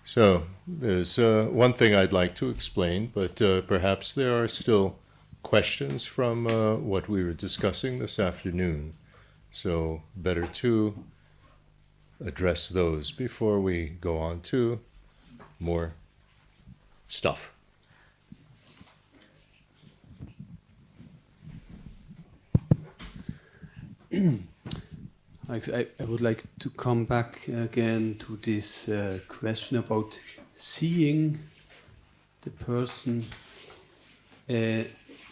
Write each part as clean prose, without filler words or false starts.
So there's one thing I'd like to explain, but perhaps there are still questions from what we were discussing this afternoon. So better to address those before we go on to more stuff. I would like to come back again to this question about seeing the person.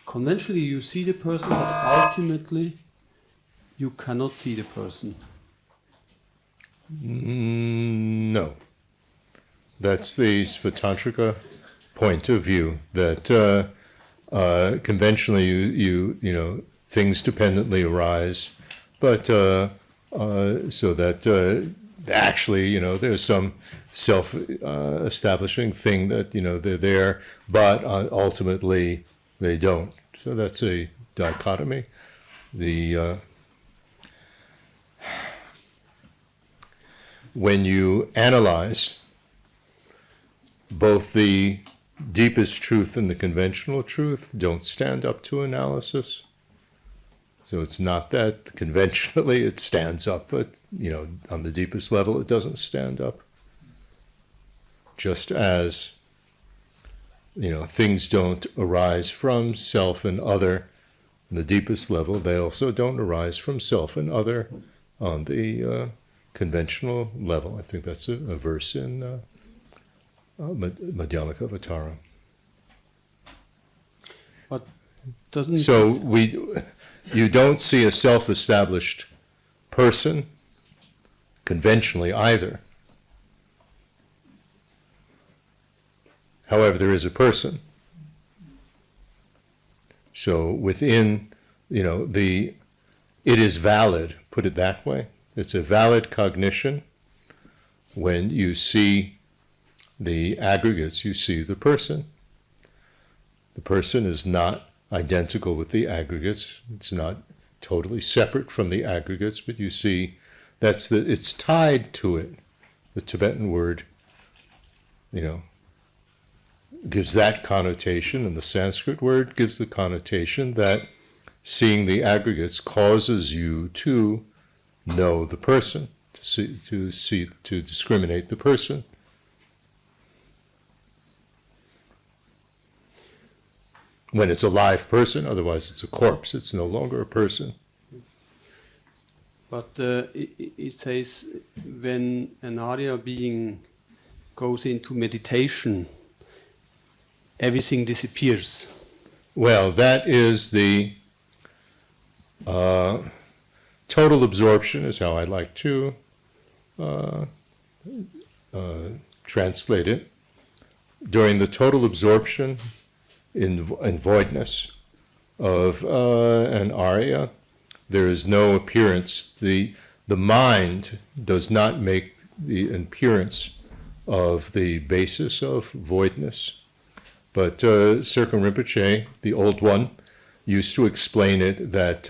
Conventionally, you see the person, but ultimately, you cannot see the person. No. That's the Svatantrika point of view, that conventionally you know things dependently arise, but so that actually there's some self-establishing thing that they're there, but ultimately they don't. So that's a dichotomy. When you analyze both the deepest truth and the conventional truth don't stand up to analysis. So it's not that conventionally it stands up, but on the deepest level it doesn't stand up. Just as things don't arise from self and other on the deepest level, they also don't arise from self and other on the conventional level. I think that's a verse in Madhyamaka Avatara. But doesn't so you don't see a self-established person conventionally either. However, there is a person. So within, it is valid, put it that way. It's a valid cognition. When you see the aggregates, you see the person. The person is not identical with the aggregates. It's not totally separate from the aggregates, but you see it's tied to it. The Tibetan word, gives that connotation, and the Sanskrit word gives the connotation that seeing the aggregates causes you to know the person, to discriminate the person. When it's a live person, otherwise it's a corpse. It's no longer a person. But it says when an Arya being goes into meditation, everything disappears. Well, that is the total absorption, is how I like to translate it. During the total absorption in voidness of an Arya, there is no appearance. The mind does not make the appearance of the basis of voidness. But Serkong Rinpoche, the old one, used to explain it that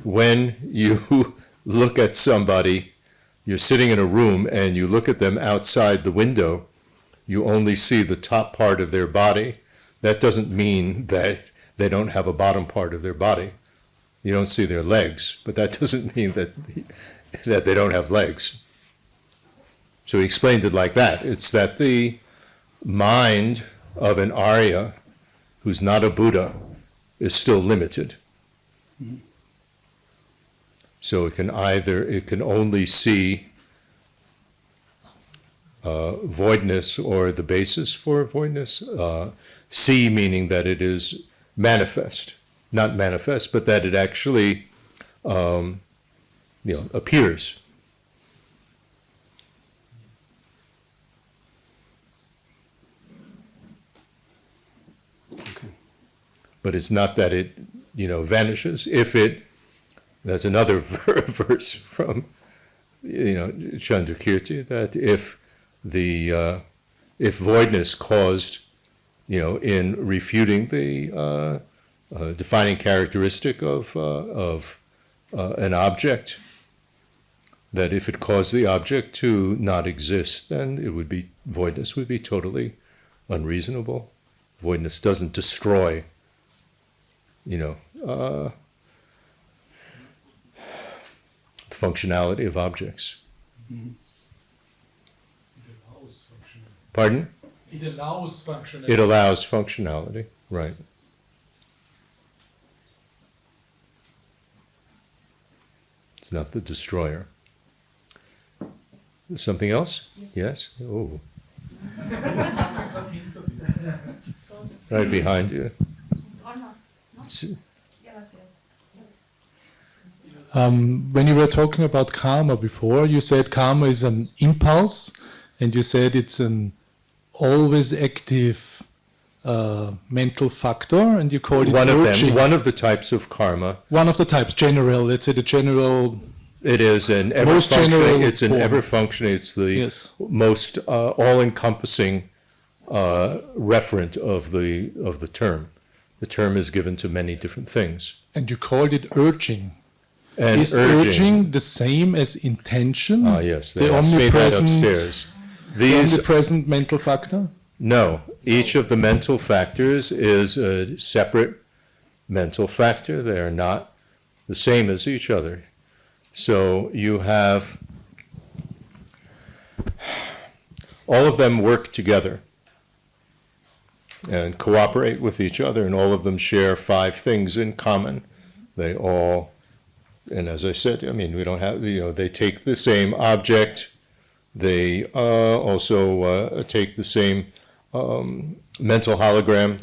when you look at somebody, you're sitting in a room and you look at them outside the window, you only see the top part of their body. That doesn't mean that they don't have a bottom part of their body. You don't see their legs, but that doesn't mean that they don't have legs. So he explained it like that. It's that the mind of an Arya who's not a Buddha is still limited. Mm-hmm. So it can only see voidness or the basis for voidness. See meaning that it is manifest, not manifest, but that it actually appears. Okay. But it's not that it vanishes. That's another verse from Chandrakirti, that if voidness caused in refuting the defining characteristic of an object, that if it caused the object to not exist, then it would be, voidness would be totally unreasonable. Voidness doesn't destroy, functionality of objects. Pardon? It allows functionality. It allows functionality, right. It's not the destroyer. Something else? Yes? Oh. Right behind you. When you were talking about karma before, you said karma is an impulse, and you said it's an always active mental factor, and you called it One of urging. them, one of the types of karma. One of the types, general, let's say the general. It is an ever Most functioning. general It's an form. ever functioning. It's the Yes. most all-encompassing referent of the term. The term is given to many different things. And you called it urging. And Is urging the same as intention? Ah, yes, they the asked me that upstairs. The omnipresent mental factor? No, each of the mental factors is a separate mental factor. They are not the same as each other. So you have, all of them work together and cooperate with each other, and all of them share 5 things in common. They all, and as I said, I mean, we don't have, they take the same object. They also take the same mental hologram,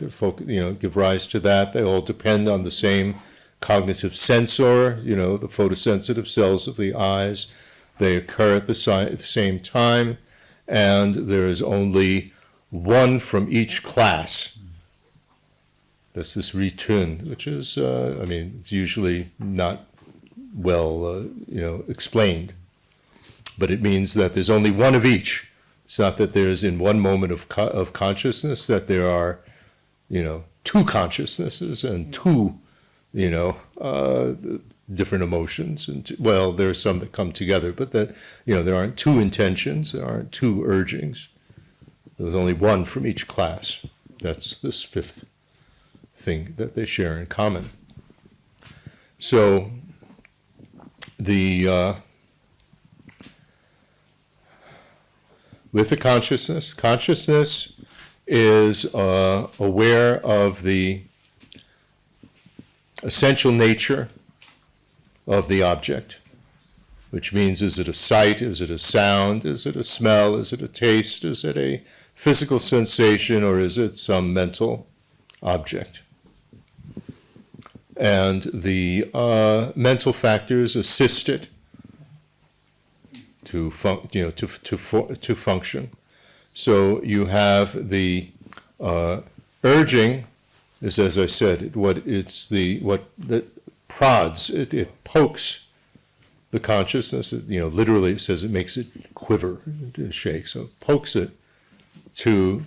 give rise to that. They all depend on the same cognitive sensor, the photosensitive cells of the eyes. They occur at the same time, and there is only one from each class. That's this return, which is, it's usually not well, explained. But it means that there's only one of each. It's not that there's in one moment of consciousness that there are, 2 consciousnesses and 2, different emotions. And there are some that come together, but that, there aren't 2 intentions, there aren't 2 urgings. There's only one from each class. That's this 5th thing that they share in common. So with the consciousness is aware of the essential nature of the object, which means, is it a sight, is it a sound, is it a smell, is it a taste, is it a physical sensation, or is it some mental object? And the mental factors assist it to function. So you have the urging is, as I said, what prods, it pokes the consciousness. Literally it says it makes it quiver, shake. So it pokes it to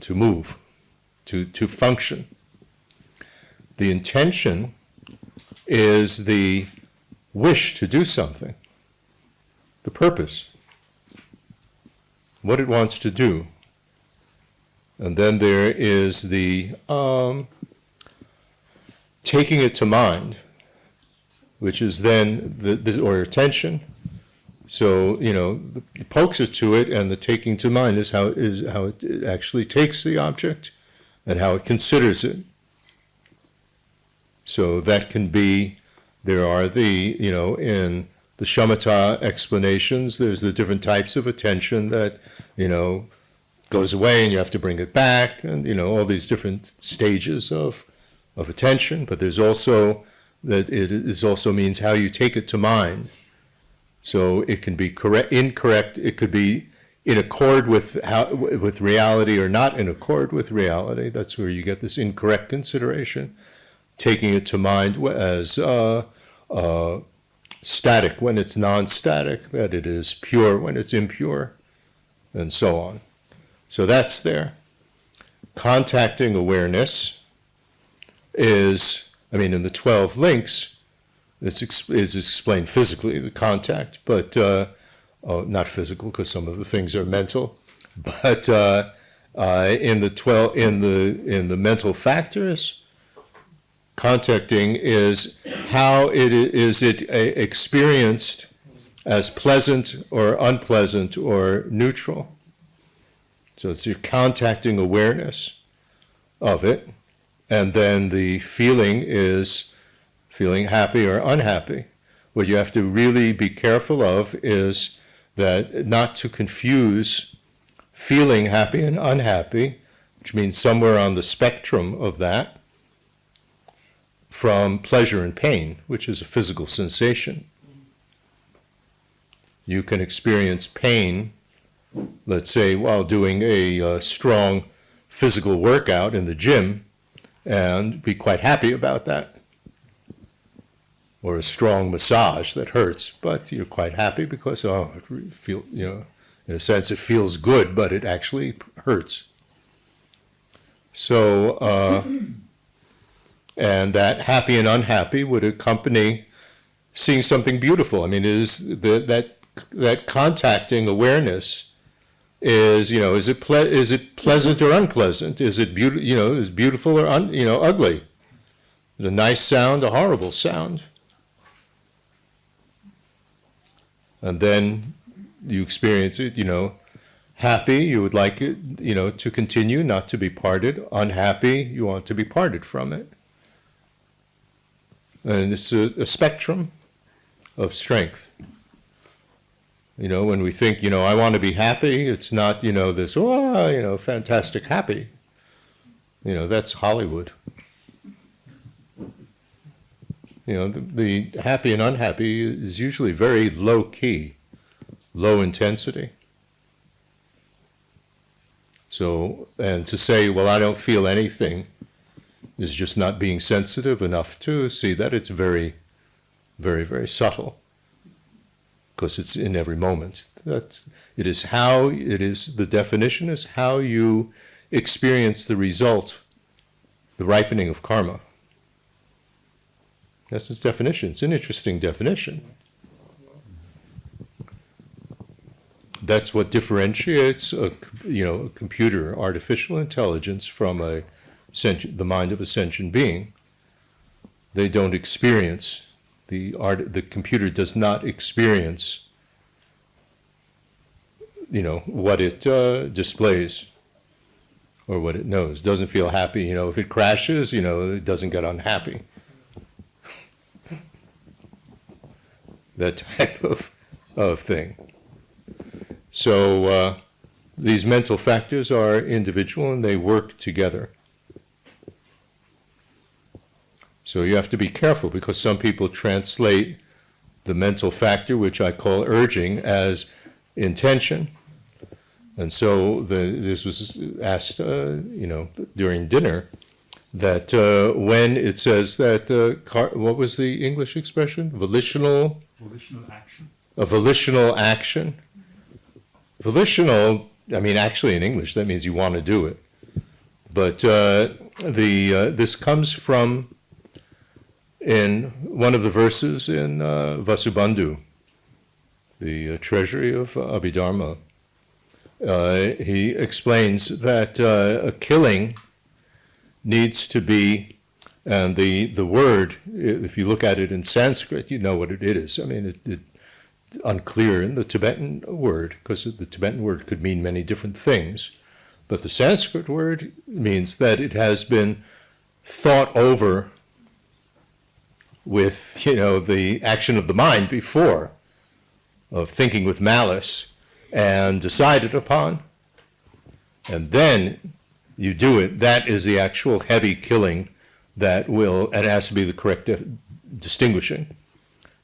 move, to function. The intention is the wish to do something, the purpose, what it wants to do. And then there is the taking it to mind, which is then or attention. So, it pokes it to it, and the taking to mind is how it actually takes the object and how it considers it. So that can be, there are in the shamatha explanations, there's the different types of attention that, goes away and you have to bring it back, and, all these different stages of attention. But there's also, that it also means how you take it to mind. So it can be incorrect, it could be in accord with reality or not in accord with reality. That's where you get this incorrect consideration. Taking it to mind as static when it's non-static, that it is pure when it's impure, and so on. So that's there. Contacting awareness is, in the 12 links, It's explained physically, the contact, but not physical because some of the things are mental. But in the mental factors, contacting is how is it experienced as pleasant or unpleasant or neutral. So it's your contacting awareness of it, and then the feeling is feeling happy or unhappy. What you have to really be careful of is that not to confuse feeling happy and unhappy, which means somewhere on the spectrum of that, from pleasure and pain, which is a physical sensation. You can experience pain, let's say, while doing a strong physical workout in the gym, and be quite happy about that. Or a strong massage that hurts, but you're quite happy because, it feel, in a sense, it feels good, but it actually hurts. So, and that happy and unhappy would accompany seeing something beautiful. I mean, that contacting awareness is, is it pleasant or unpleasant? Is it is beautiful or ugly? Is it a nice sound, a horrible sound? And then you experience it, happy, you would like it, to continue, not to be parted. Unhappy, you want to be parted from it. And it's a spectrum of strength. When we think, I want to be happy, it's not, this, fantastic happy. That's Hollywood. The happy and unhappy is usually very low key, low intensity. So, and to say, well, I don't feel anything, is just not being sensitive enough to see that it's very, very, very subtle, because it's in every moment. The definition is how you experience the result, the ripening of karma. That's its definition. It's an interesting definition. That's what differentiates a computer, artificial intelligence, from the mind of a sentient being. They don't experience, the computer does not experience, what it displays or what it knows. Doesn't feel happy. If it crashes, it doesn't get unhappy. That type of thing. So these mental factors are individual and they work together. So you have to be careful, because some people translate the mental factor, which I call urging, as intention. And so this was asked, during dinner, that when it says that, what was the English expression? Volitional action. A volitional action. Volitional, actually in English, that means you want to do it. But this comes from, in one of the verses in Vasubandhu, the treasury of Abhidharma. He explains that a killing needs to be, and the word, if you look at it in Sanskrit, you know what it is. It's unclear in the Tibetan word, because the Tibetan word could mean many different things. But the Sanskrit word means that it has been thought over with, the action of the mind before, of thinking with malice, and decided upon. And then you do it. That is the actual heavy killing that will, and it has to be the correct distinguishing.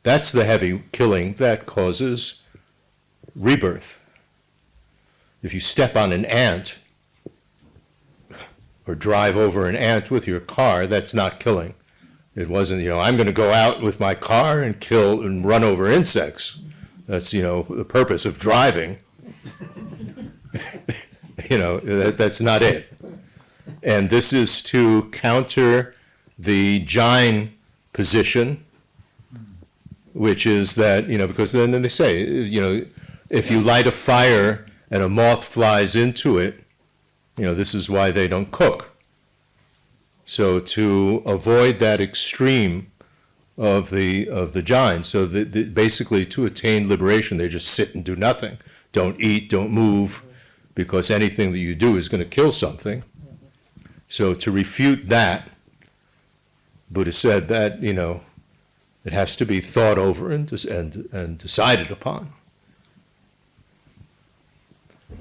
That's the heavy killing that causes rebirth. If you step on an ant or drive over an ant with your car, that's not killing. It wasn't, I'm going to go out with my car and kill and run over insects. That's, the purpose of driving. That's not it. And this is to counter the Jain position which is that, because then they say, if you light a fire and a moth flies into it, this is why they don't cook. So to avoid that extreme of the giant, so basically to attain liberation, they just sit and do nothing. Don't eat, don't move, because anything that you do is going to kill something. So to refute that, Buddha said that, it has to be thought over and decided upon.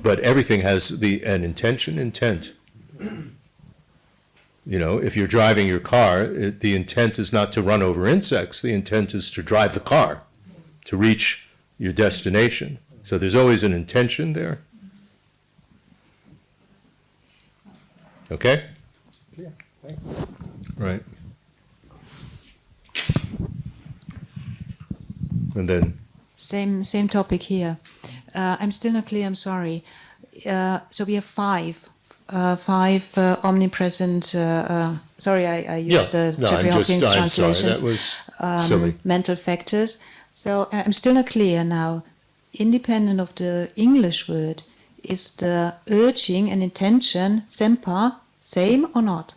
But everything has an intent. If you're driving your car, the intent is not to run over insects. The intent is to drive the car, to reach your destination. So there's always an intention there. Okay? Yeah, thanks. Right. And then? Same topic here. I'm still not clear, I'm sorry. So we have five omnipresent, sorry, I used Jeffrey Hawkins' translations. That was silly. Mental factors. So I'm still not clear now. Independent of the English word, is the urging and intention, sempa, same or not?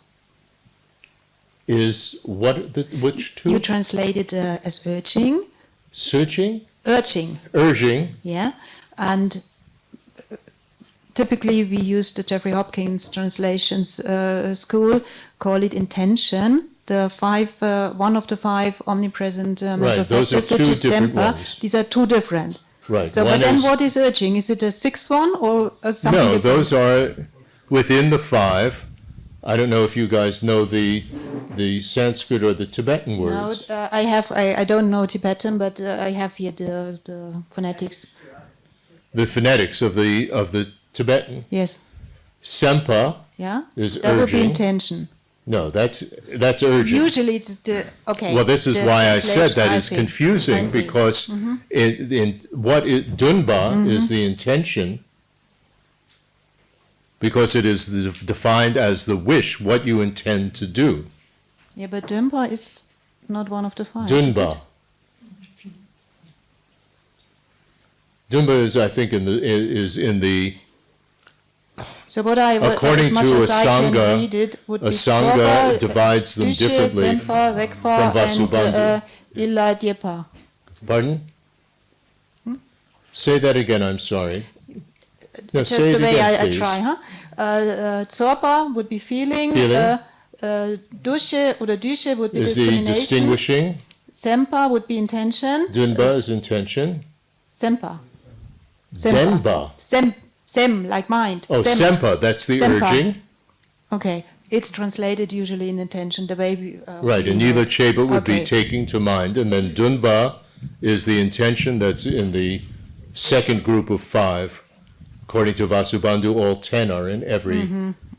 Is which two? You translate it as urging. Searching? Urging. Urging. Yeah. And typically we use the Jeffrey Hopkins translations school, call it intention. The one of the five omnipresent mental factors, which is sempa. These are two different. Right. So, but then what is urging? Is it a sixth one or something No, different? those are within the five. I don't know if you guys know the Sanskrit or the Tibetan words. No, I don't know Tibetan, but I have here the phonetics. The phonetics of the Tibetan. Yes. Sempa Yeah. is that urging. Would be intention. No, that's urging. Usually it's the okay. Well, this is why I said that is see. confusing, I see. because Dunba is the intention, because it is defined as the wish, what you intend to do. Yeah, but Dunba is not one of the five. Is Dunba. it? Dunba is, I think, is in the. So what According as much to as a I can Sangha, read it, would a be Sangha Soba, divides them Dushe, differently Sempa, Rekpa, from Vasubandhu. and Illa Dyepa. Pardon? Say that again, I'm sorry. No, Just say the it way again, I please. try, huh? Tsorpa would be feeling. Feeling. Dushe or Dushe would be Is the discrimination. distinguishing. Sempa would be intention. Dunba is intention. Sempa. Denba. Sem, like mind. Oh, Sempa, that's the Sempa. urging. Okay, it's translated usually in intention, the way we... Right, we and know. Nila Cheba would Okay. be taking to mind, and then Dunba is the intention that's in the second group of five. According to Vasubandhu, all 10 are in every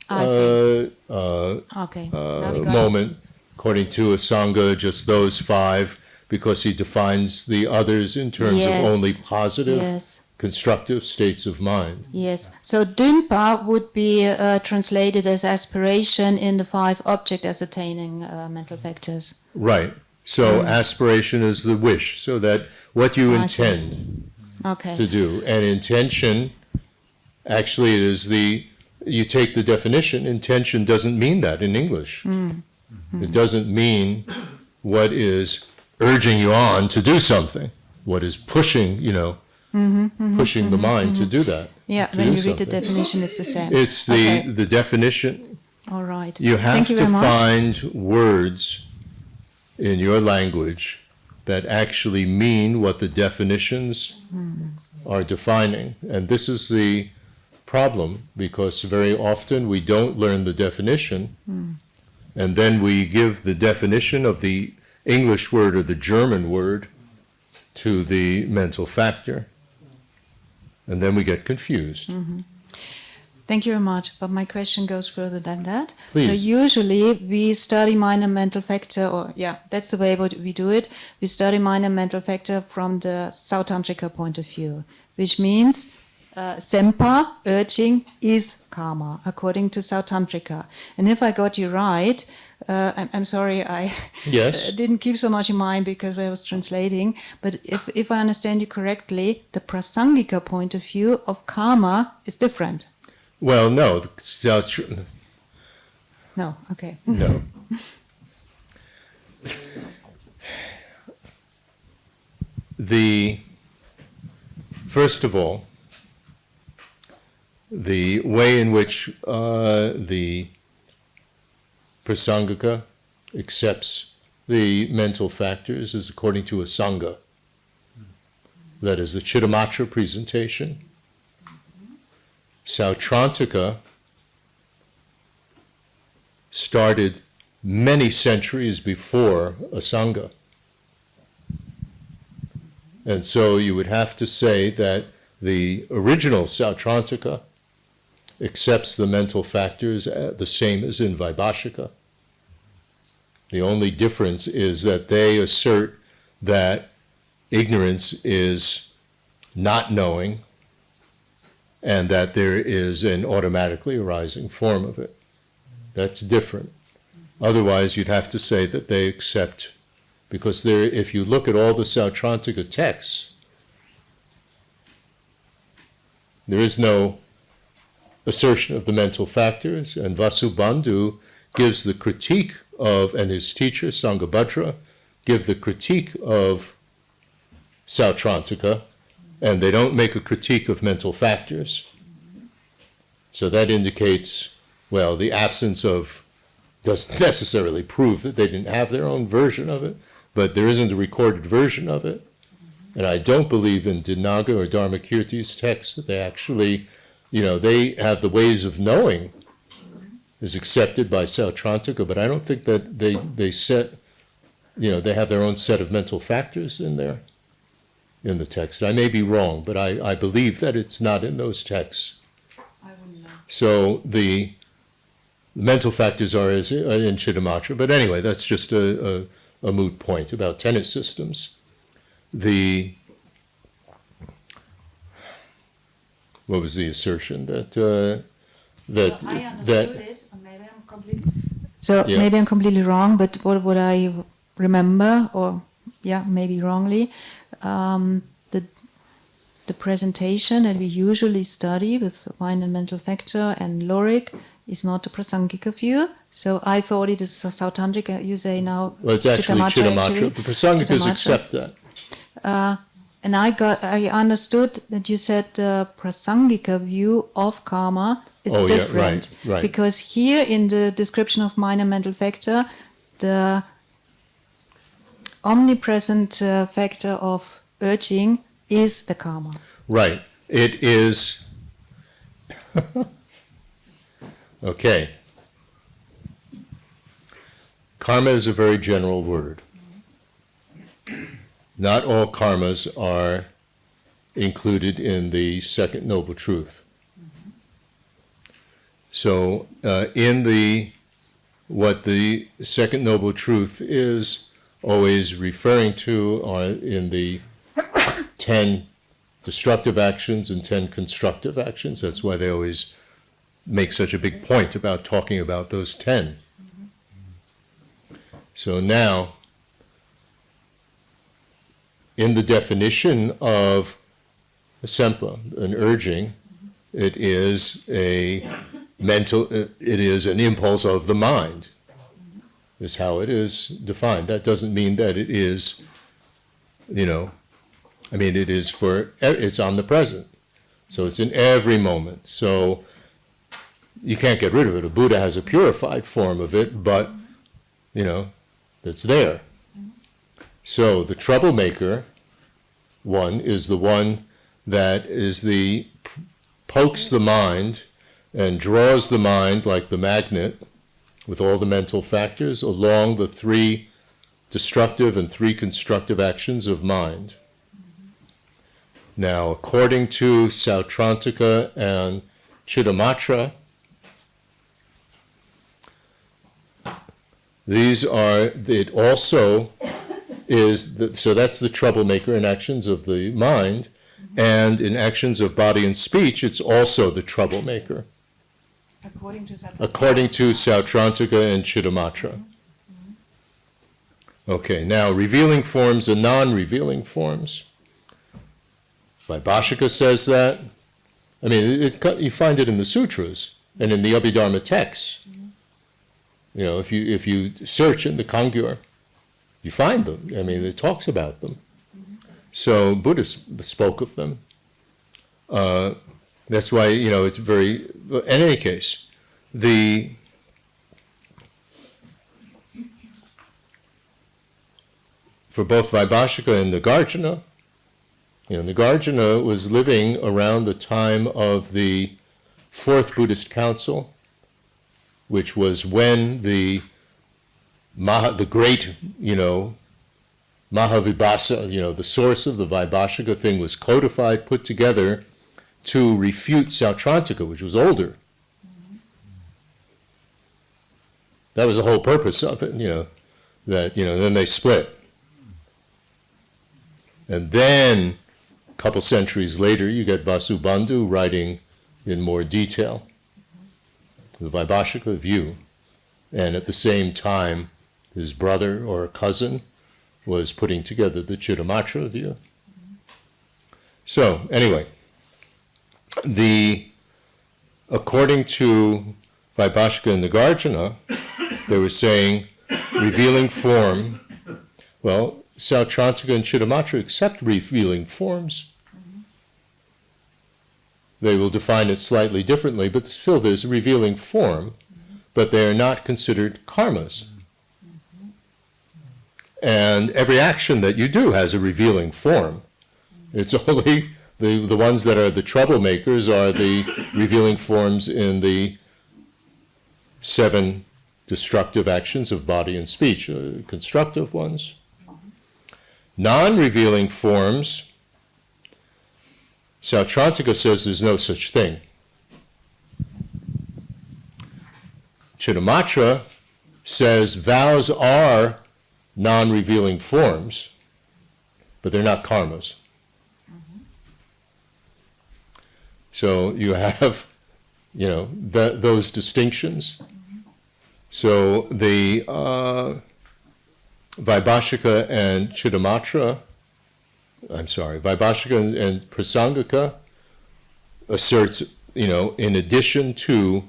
I see. Okay, now we got it. moment. According to a Sangha, just those five, because he defines the others in terms of Yes. only positive, Yes. constructive states of mind. Yes, so Dunpa would be translated as aspiration in the five object ascertaining mental factors. Right. So aspiration is the wish, so that what you I see. intend Okay. to do. And intention, actually, it is you take the definition, intention doesn't mean that in English. It doesn't mean what is urging you on to do something, what is pushing, pushing the mind to do that. Yeah, to when do you read the something. definition, it's the same. It's Okay. the definition. All right. You have Thank you to very much. find words in your language that actually mean what the definitions are defining. And this is the problem, because very often we don't learn the definition, and then we give the definition of the English word or the German word to the mental factor, and then we get confused. Thank you very much. But my question goes further than that. Please. So usually we study mind and mental factor, or that's the way we do it. We study mind and mental factor from the Sautantrika point of view, which means sempa, urging, is karma, according to Sautantrika. And if I got you right, I'm sorry, I Yes. didn't keep so much in mind because I was translating. But if I understand you correctly, the prasangika point of view of karma is different. Well, no. No, okay. No. First of all, the way in which the prasangika accepts the mental factors is according to a sangha. That is the Chittamatra presentation. Sautrantika started many centuries before a sangha. And so you would have to say that the original Sautrantika accepts the mental factors the same as in Vaibhashika. The only difference is that they assert that ignorance is not knowing and that there is an automatically arising form of it. That's different. Otherwise, you'd have to say that they accept, because if you look at all the Sautrantika texts, there is no assertion of the mental factors, and Vasubandhu gives the critique of, and his teacher, Sanghabhadra, give the critique of Sautrantika, and they don't make a critique of mental factors. So that indicates, well, the absence of doesn't necessarily prove that they didn't have their own version of it, but there isn't a recorded version of it. And I don't believe in Dinaga or Dharmakirti's texts that they actually, they have the ways of knowing is accepted by Sautrantika, but I don't think that they set, they have their own set of mental factors in there, in the text. I may be wrong, but I believe that it's not in those texts. I wouldn't know. So the mental factors are in Chittamatra, but anyway, that's just a moot point about tenet systems. What was the assertion that I understood it, or maybe I'm completely. So maybe I'm completely wrong, but what I remember, or maybe wrongly, the presentation that we usually study with mind and mental factor and Lorik is not the prasangika view. So I thought it is a Sautrantika. You say now. Well, it's actually Chittamatra. The prasangikas accept that. And I understood that you said the prasangika view of karma is different. Yeah, right. Because here in the description of mind and mental factor, the omnipresent factor of urging is the karma. Right. It is. Okay. Karma is a very general word. Not all karmas are included in the second noble truth. So what the second noble truth is always referring to are in the 10 destructive actions and 10 constructive actions. That's why they always make such a big point about talking about those 10. So now, in the definition of a sempa, an urging, it is an impulse of the mind, is how it is defined. That doesn't mean that it is, it's omnipresent. So it's in every moment. So you can't get rid of it. A Buddha has a purified form of it, but, it's there. So the troublemaker one is the one that pokes the mind and draws the mind like the magnet with all the mental factors along the 3 destructive and 3 constructive actions of mind. Now, according to Sautrantika and Chittamatra, it also is, so that's the troublemaker in actions of the mind, and in actions of body and speech, it's also the troublemaker. According to Sautrantika and Chittamatra. Okay, now revealing forms and non-revealing forms. Vaibhashika says that. I mean, you find it in the sutras and in the Abhidharma texts. You know, if you search in the Kangyur, you find them. I mean, it talks about them. So Buddha spoke of them. That's why, you know, it's very, in any case, for both Vaibhashika and Nagarjuna, you know, Nagarjuna was living around the time of the Fourth Buddhist Council, which was when the great, you know, Mahavibhasa, you know, the source of the Vaibhashika thing was codified, put together to refute Sautrantika, which was older. That was the whole purpose of it, you know, that, you know, then they split. And then, a couple centuries later, you get Vasubandhu writing in more detail the Vaibhashika view. And at the same time, his brother or cousin was putting together the Chittamatra view. So, anyway, according to Vaibhashika and Nagarjuna, they were saying revealing form, well, Sautrantika and Chittamatra accept revealing forms. They will define it slightly differently, but still there's a revealing form, but they are not considered karmas. And every action that you do has a revealing form. It's only the ones that are the troublemakers are the revealing forms in the 7 destructive actions of body and speech, constructive ones. Non-revealing forms, Sautrantika says there's no such thing. Chittamatra says vows are non-revealing forms, but they're not karmas. So you have, you know, those distinctions. So the Vaibhashika and Vaibhashika and Prasangika asserts, you know, in addition to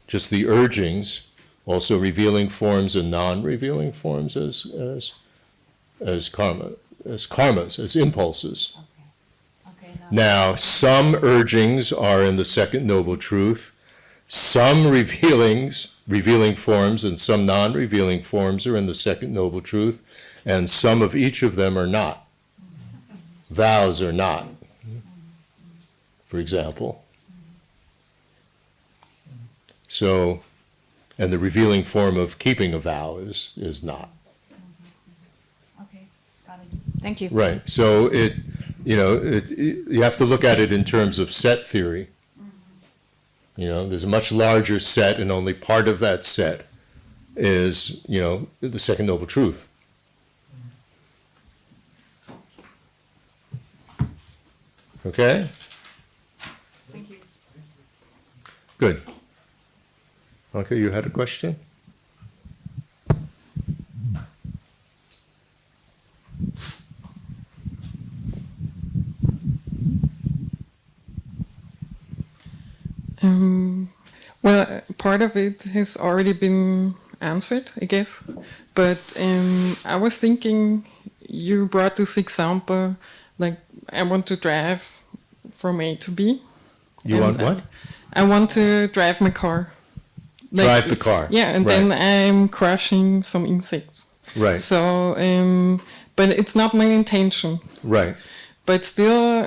just the urgings, also revealing forms and non-revealing forms as karmas, as impulses. Okay, now, some urgings are in the Second Noble Truth, some revealing forms and some non-revealing forms are in the Second Noble Truth, and some of each of them are not. Vows are not, for example. So, and the revealing form of keeping a vow is not. Okay, got it. Thank you. Right. So you have to look at it in terms of set theory. You know, there's a much larger set, and only part of that set is, you know, the Second Noble Truth. Okay? Thank you. Good. Okay, you had a question? Well, part of it has already been answered, I guess. But I was thinking, you brought this example, like I want to drive from A to B. You want what? I want to drive my car. Like, drive the car. Yeah, and then I'm crushing some insects. Right. So, but it's not my intention. Right. But still,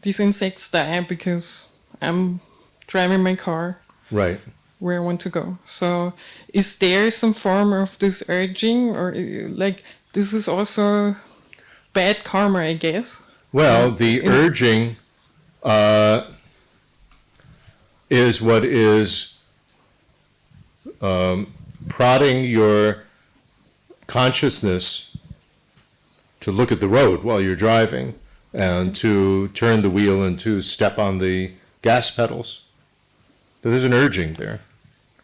these insects die because I'm driving my car. Right. Where I want to go. So, is there some form of this urging, or like this is also bad karma, I guess? Well, the urging is what is prodding your consciousness to look at the road while you're driving and to turn the wheel and to step on the gas pedals. There's an urging there.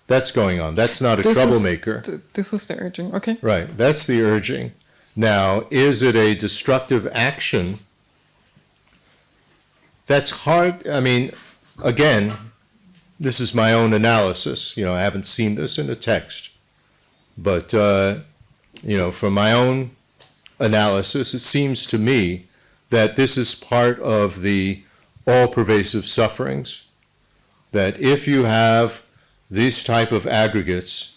That's going on. That's not a troublemaker. This is the urging. Okay. Right. That's the urging. Now, is it a destructive action? That's hard. I mean, again, this is my own analysis. I haven't seen this in the text. But, from my own analysis, it seems to me that this is part of the all-pervasive sufferings, that if you have these type of aggregates,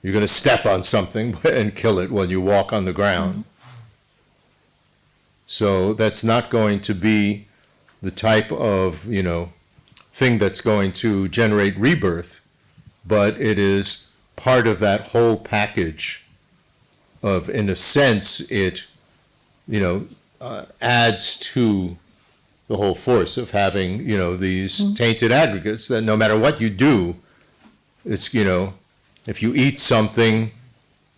you're going to step on something and kill it when you walk on the ground. So that's not going to be the type of, thing that's going to generate rebirth, but it is part of that whole package of, in a sense, it, adds to the whole force of having, these tainted aggregates that no matter what you do, it's, if you eat something,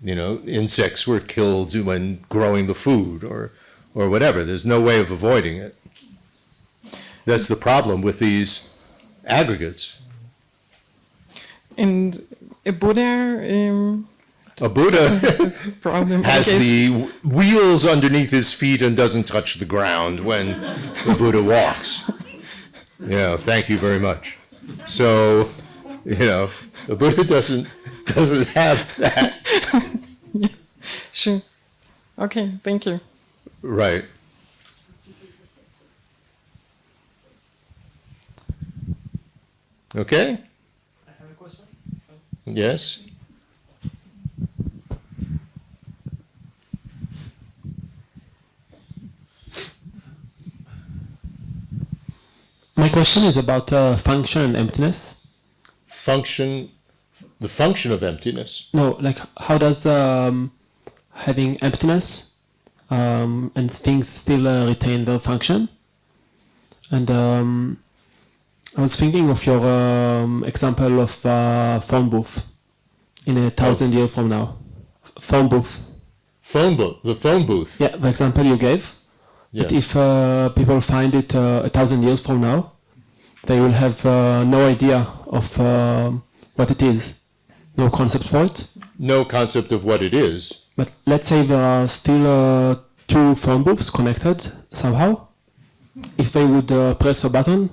insects were killed when growing the food or whatever. There's no way of avoiding it. That's the problem with these aggregates. And a Buddha problem, has the wheels underneath his feet and doesn't touch the ground when the Buddha walks. Thank you very much. So, the Buddha doesn't have that. Yeah, sure. Okay, thank you. Right. Okay? I have a question. Yes? My question is about function and emptiness. The function of emptiness. No, like how does having emptiness and things still retain their function? And I was thinking of your example of phone booth in 1,000 years from now. Phone booth. The phone booth. Yeah, the example you gave. Yes. But if people find it 1,000 years from now, they will have no idea of what it is. No concept for it. No concept of what it is. But let's say there are still two phone booths connected somehow. If they would press a button,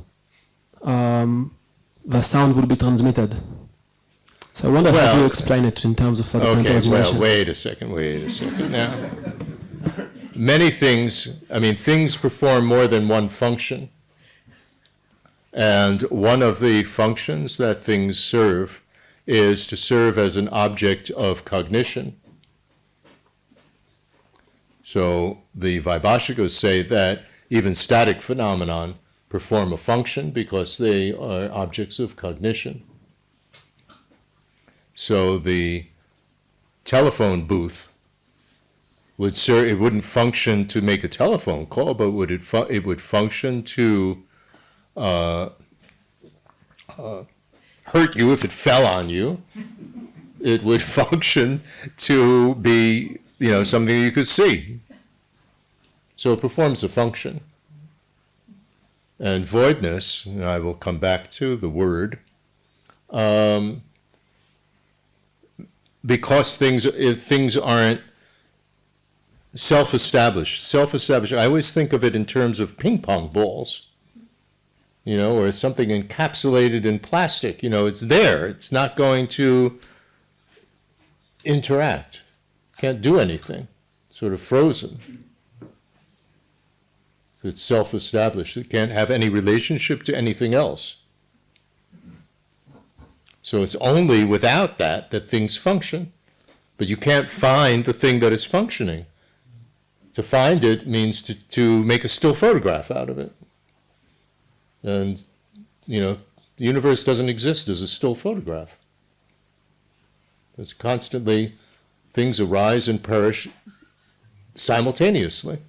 the sound would be transmitted. So I wonder how do you explain it in terms of imagination? Wait a second. Now, many things, things perform more than one function. And one of the functions that things serve is to serve as an object of cognition. So the Vaibhashikas say that even static phenomenon perform a function because they are objects of cognition. So the telephone booth would serve, it wouldn't function to make a telephone call, but it would function to hurt you if it fell on you. It would function to be, something you could see. So it performs a function. And voidness, and I will come back to the word, because things aren't self-established, I always think of it in terms of ping pong balls, or something encapsulated in plastic, it's there, it's not going to interact, can't do anything, sort of frozen. It's self-established. It can't have any relationship to anything else. So it's only without that things function. But you can't find the thing that is functioning. To find it means to make a still photograph out of it. And, the universe doesn't exist as a still photograph. It's constantly, things arise and perish simultaneously.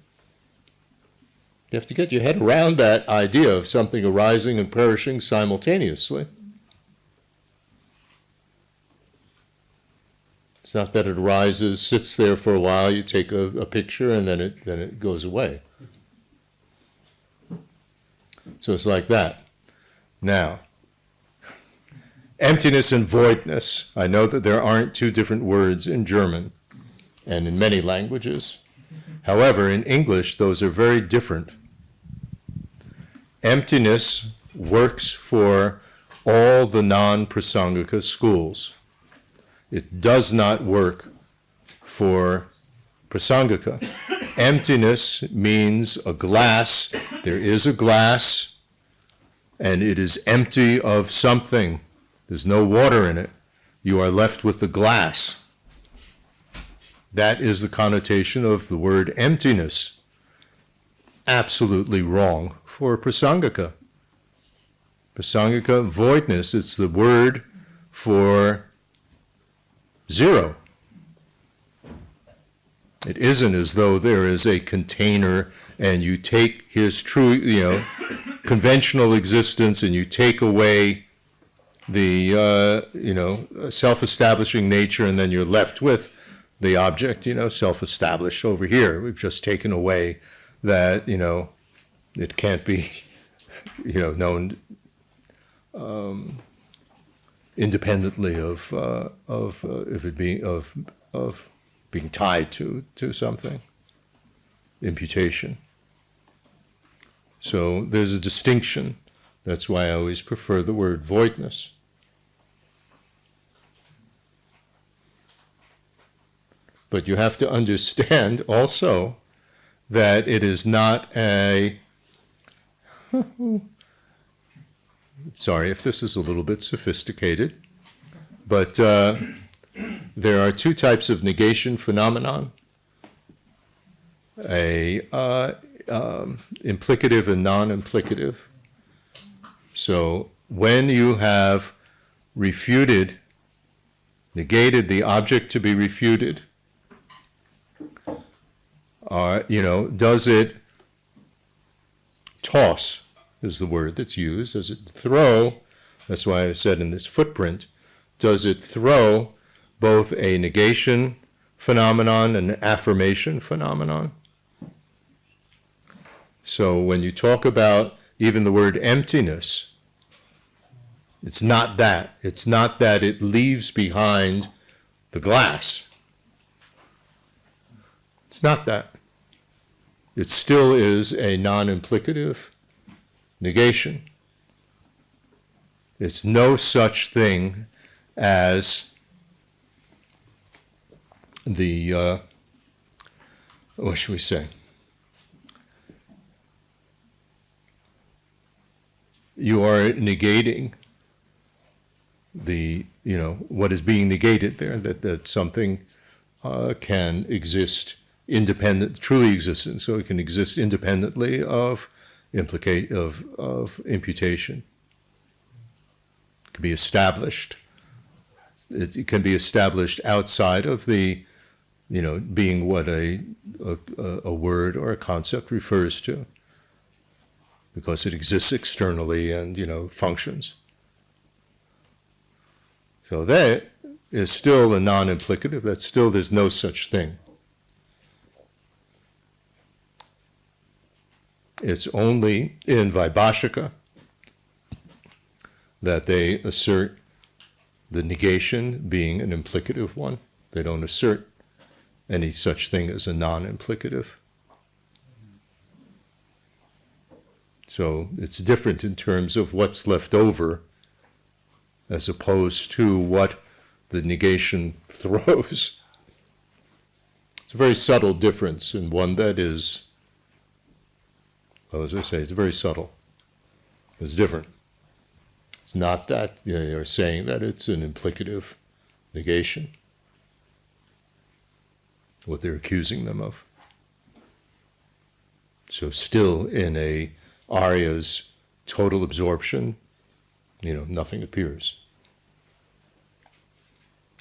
You have to get your head around that idea of something arising and perishing simultaneously. It's not that it arises, sits there for a while, you take a picture, and then it goes away. So it's like that. Now, Emptiness and voidness. I know that there aren't two different words in German and in many languages. However, in English, those are very different. Emptiness works for all the non-Prasangika schools. It does not work for Prasangika. Emptiness means a glass. There is a glass, and it is empty of something. There's no water in it. You are left with the glass. That is the connotation of the word emptiness. Absolutely wrong for Prasangika. Prasangika, voidness, it's the word for zero. It isn't as though there is a container and you take his true, conventional existence and you take away the, self-establishing nature, and then you're left with the object, self-established over here. We've just taken away that, it can't be, known independently of being tied to something, imputation. So there's a distinction. That's why I always prefer the word voidness. But you have to understand also that it is not a, sorry if this is a little bit sophisticated, but there are two types of negation phenomenon, a implicative and non-implicative. So when you have refuted, negated the object to be refuted, does it toss, is the word that's used, does it throw, that's why I said in this footprint, does it throw both a negation phenomenon and an affirmation phenomenon? So when you talk about even the word emptiness, it's not that. It's not that it leaves behind the glass. It's not that. It still is a non-implicative negation. It's no such thing as the, what should we say? You are negating the, what is being negated there, that something can exist independent, truly existent, so it can exist independently of imputation. It can be established. It can be established outside of the, being what a word or a concept refers to, because it exists externally and, functions. So that is still a non-implicative. That's still, there's no such thing. It's only in Vaibhashika that they assert the negation being an implicative one. They don't assert any such thing as a non-implicative. So it's different in terms of what's left over as opposed to what the negation throws. It's a very subtle difference, and one that is, well, as I say, it's very subtle. It's different. It's not that you're saying that it's an implicative negation, what they're accusing them of. So still in a Arya's total absorption, nothing appears.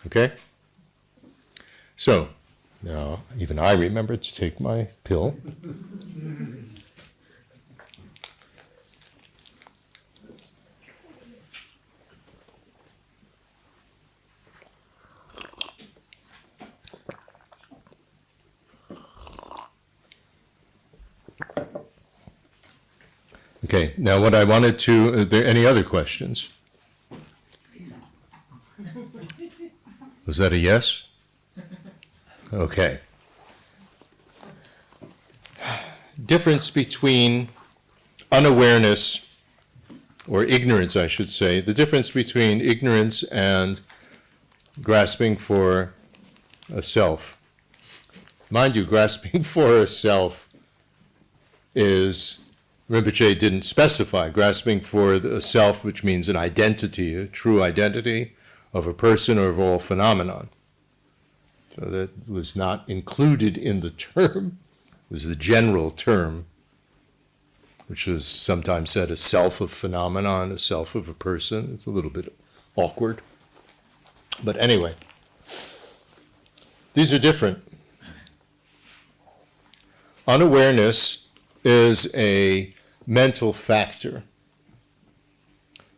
Okay? So, now even I remember to take my pill. Okay, now what I wanted to, are there any other questions? Was that a yes? Okay. Difference between unawareness, or ignorance, I should say, the difference between ignorance and grasping for a self. Mind you, grasping for a self is, Rinpoche didn't specify, grasping for a self, which means an identity, a true identity of a person or of all phenomenon. So that was not included in the term. It was the general term, which is sometimes said a self of phenomenon, a self of a person. It's a little bit awkward. But anyway, these are different. Unawareness is a mental factor.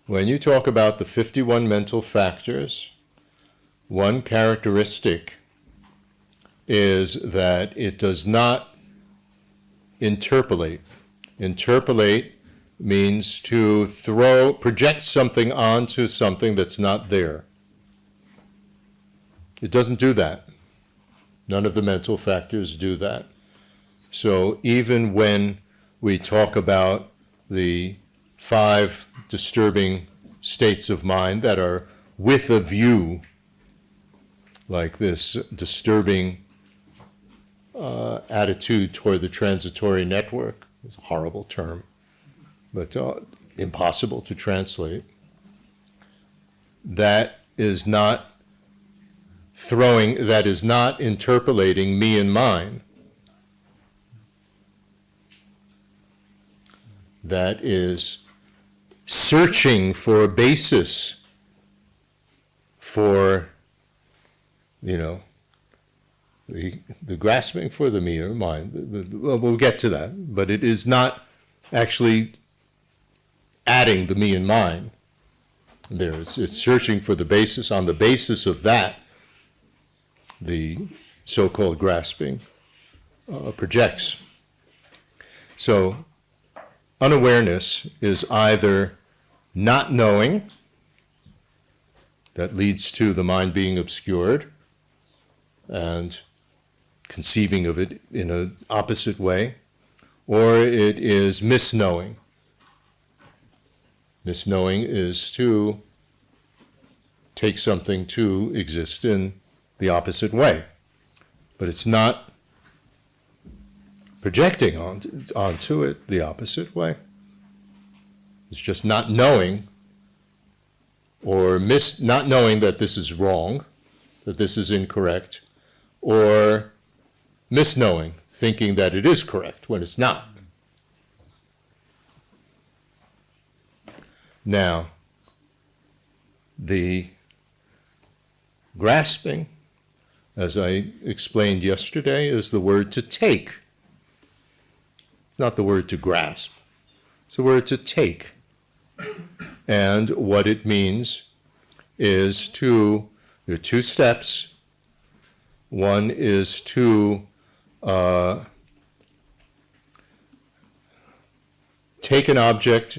When you talk about the 51 mental factors, one characteristic is that it does not interpolate. Interpolate means to project something onto something that's not there. It doesn't do that. None of the mental factors do that. So even when we talk about the 5 disturbing states of mind that are with a view, like this disturbing attitude toward the transitory network, it's a horrible term, but impossible to translate, that is not interpolating me and mine. That is searching for a basis for, the grasping for the me or mine. We'll get to that, but it is not actually adding the me and mine. It's searching for the basis. On the basis of that, the so-called grasping projects. So unawareness is either not knowing, that leads to the mind being obscured and conceiving of it in an opposite way, or it is misknowing. Misknowing is to take something to exist in the opposite way, but it's not projecting onto it the opposite way. It's just not knowing, or not knowing that this is wrong, that this is incorrect, or misknowing, thinking that it is correct when it's not. Now, the grasping, as I explained yesterday, is the word to take. It's not the word to grasp. It's the word to take. And what it means is there are 2 steps. One is to take an object.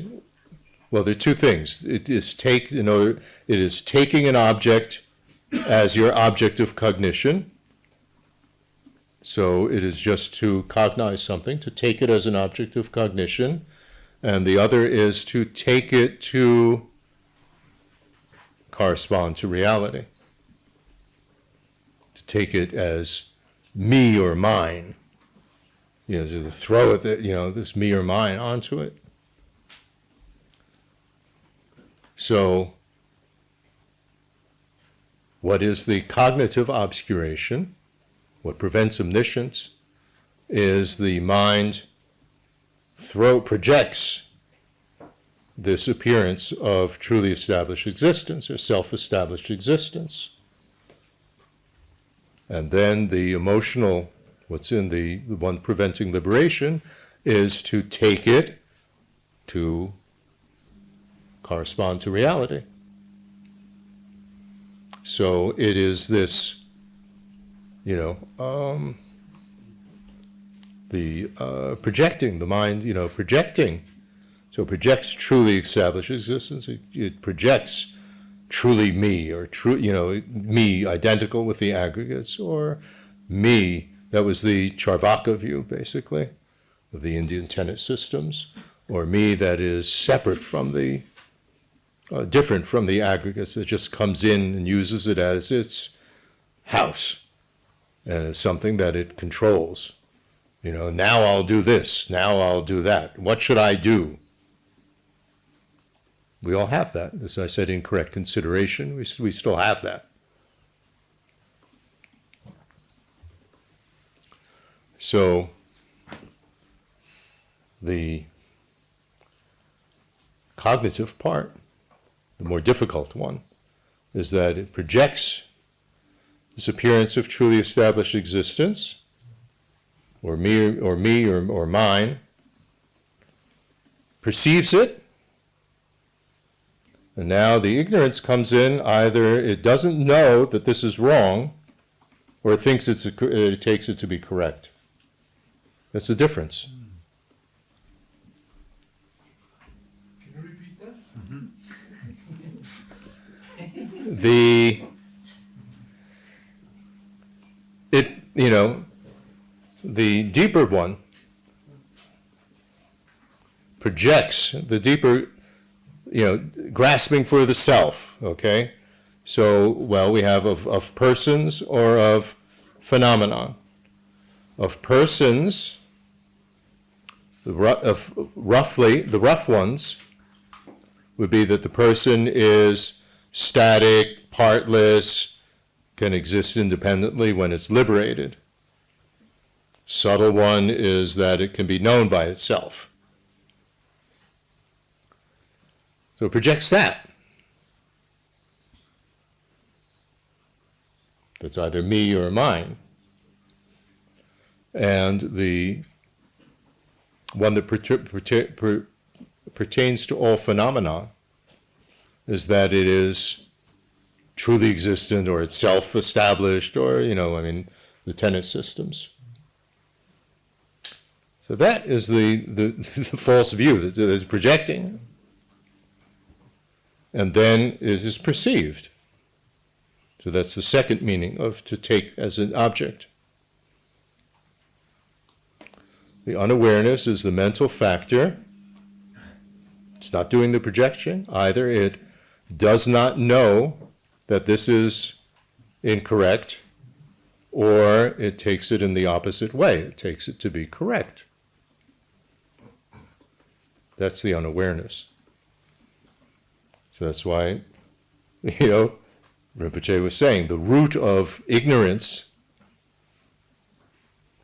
Well, there are 2 things. It is taking an object as your object of cognition. So it is just to cognize something, to take it as an object of cognition. And the other is to take it to correspond to reality. To take it as me or mine. To throw it, this me or mine onto it. So, what is the cognitive obscuration? What prevents omniscience is the mind projects this appearance of truly established existence or self-established existence. And then the emotional, what's in the one preventing liberation, is to take it to correspond to reality. So it is this, projecting, the mind, projecting. So it projects truly established existence. It projects truly me, or me identical with the aggregates, or me, that was the Charvaka view, basically, of the Indian tenet systems, or me that is separate from the, different from the aggregates, that just comes in and uses it as its house, and as something that it controls. Now I'll do this, now I'll do that. What should I do? We all have that. As I said, incorrect consideration, we still have that. So the cognitive part, the more difficult one, is that it projects this appearance of truly established existence, or me or mine, perceives it, and now the ignorance comes in. Either it doesn't know that this is wrong, or it thinks it takes it to be correct. That's the difference. Can you repeat that? The deeper one projects the deeper, grasping for the self, okay? So, we have of persons or of phenomenon. Of persons, the rough ones would be that the person is static, partless, can exist independently when it's liberated. Subtle one is that it can be known by itself. So it projects that. That's either me or mine. And the one that pertains to all phenomena is that it is truly existent, or it's self-established, or, the tenet systems. So that is the false view that is projecting. And then it is perceived. So that's the second meaning of to take as an object. The unawareness is the mental factor. It's not doing the projection. Either it does not know that this is incorrect, or it takes it in the opposite way. It takes it to be correct. That's the unawareness. So that's why, Rinpoche was saying the root of ignorance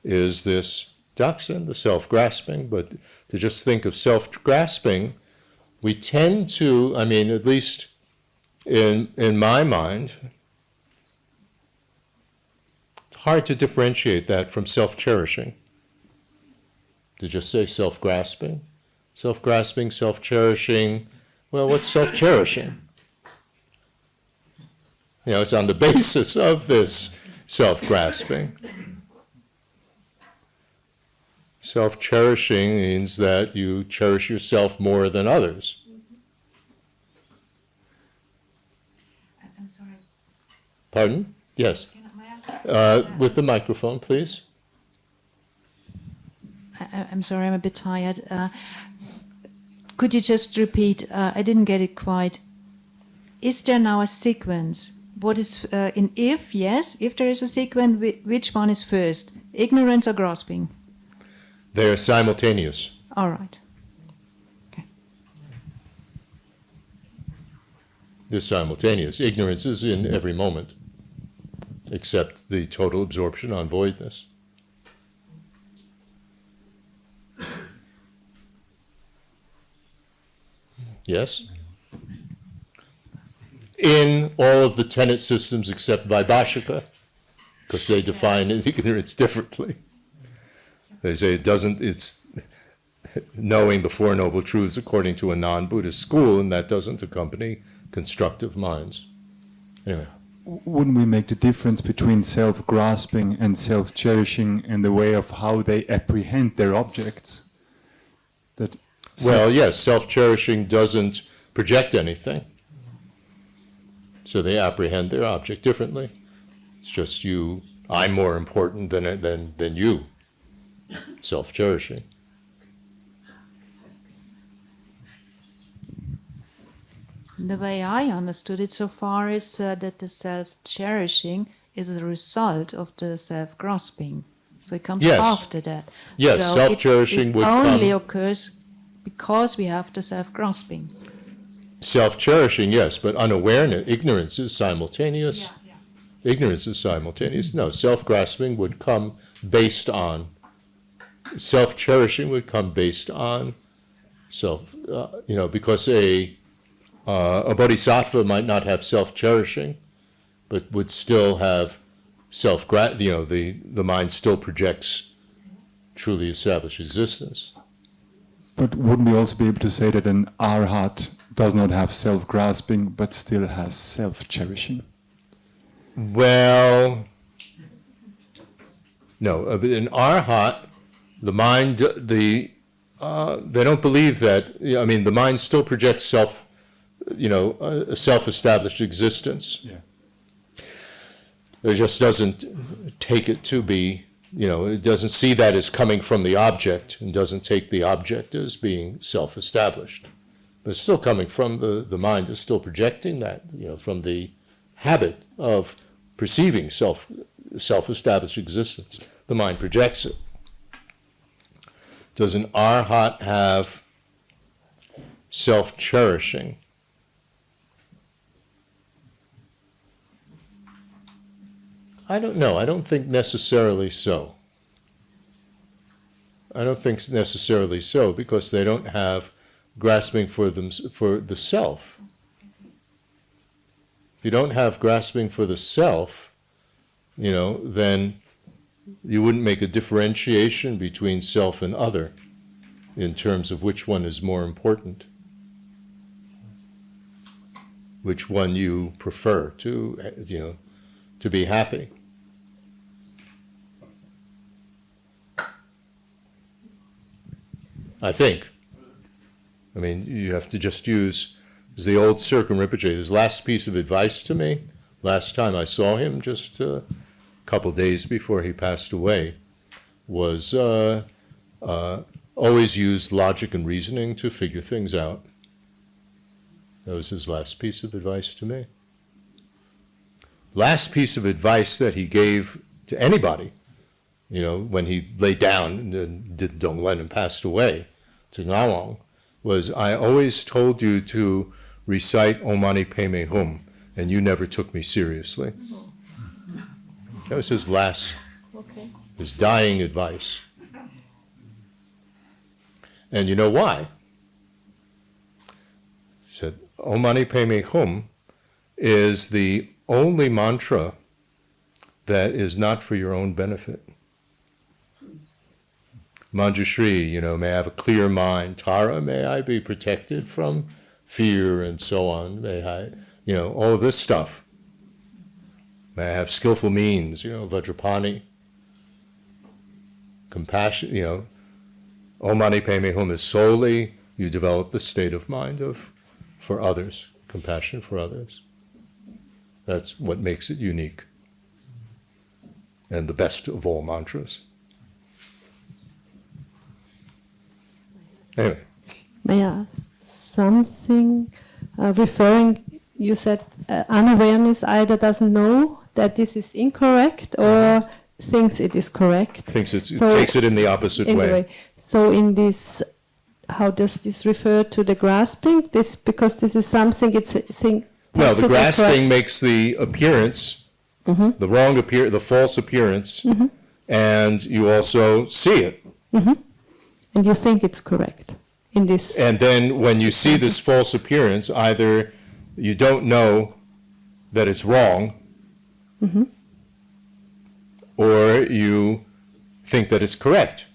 is this dachshund, the self-grasping. But to just think of self-grasping, we tend to, at least in my mind, it's hard to differentiate that from self-cherishing. To just say self-grasping, self-cherishing. Well, what's self-cherishing? It's on the basis of this self-grasping. Self-cherishing means that you cherish yourself more than others. I'm sorry. Pardon? Yes. With the microphone, please. I'm sorry, I'm a bit tired. Could you just repeat? I didn't get it quite. Is there now a sequence? What is in if? Yes, if there is a sequence, which one is first? Ignorance or grasping? They are simultaneous. All right. Okay. They're simultaneous. Ignorance is in every moment, except the total absorption on voidness. Yes? In all of the tenet systems except Vaibhashika, because they define ignorance differently. They say it's knowing the Four Noble Truths according to a non-Buddhist school, and that doesn't accompany constructive minds. Anyway. Wouldn't we make the difference between self-grasping and self-cherishing in the way of how they apprehend their objects? Well, yes, self-cherishing doesn't project anything. So they apprehend their object differently. It's just you, I'm more important than you. Self-cherishing. The way I understood it so far is that the self-cherishing is a result of the self-grasping. So it comes Yes. after that. Yes, so self-cherishing it would only come. occurs because we have the self-grasping. Self-cherishing, yes, but unawareness, ignorance is simultaneous. Ignorance is simultaneous. No, self-grasping would come based on, self-cherishing would come based on self, because a bodhisattva might not have self-cherishing, but would still have the mind still projects truly established existence. But wouldn't we also be able to say that an arhat does not have self-grasping, but still has self-cherishing? Well, no. In arhat, the mind, they don't believe that. The mind still projects a self-established existence. Yeah. It just doesn't take it to be. It doesn't see that as coming from the object, and doesn't take the object as being self-established. But it's still coming from the mind is still projecting that, from the habit of perceiving self-established existence. The mind projects it. Does an arhat have self-cherishing? I don't know. I don't think necessarily so. I don't think necessarily so, because they don't have grasping for the self. If you don't have grasping for the self, then you wouldn't make a differentiation between self and other in terms of which one is more important, which one you prefer to be happy. I think. You have to just use, as the old Serkong Rinpoche, his last piece of advice to me, last time I saw him, just a couple days before he passed away, was always use logic and reasoning to figure things out. That was his last piece of advice to me. Last piece of advice that he gave to anybody, when he lay down and did Donglen and passed away, to Ngawang, was, I always told you to recite Om Mani Padme Hum, and you never took me seriously. That was his last, his dying advice. And you know why? He said, Om Mani Padme Hum is the only mantra that is not for your own benefit. Manjushri, may I have a clear mind. Tara, may I be protected from fear and so on. May I, all of this stuff. May I have skillful means, Vajrapani. Compassion, Om Mani Padme Hum is solely you develop the state of mind for others, compassion for others. That's what makes it unique. And the best of all mantras. Anyway. May I ask something referring, you said unawareness either doesn't know that this is incorrect or thinks it is correct. Thinks it takes it in the opposite way. So in this, how does this refer to the grasping? Because this is something it's thing. No, the grasping makes the appearance, the wrong the false appearance, and you also see it. And you think it's correct in this. And then when you see this false appearance, either you don't know that it's wrong, or you think that it's correct.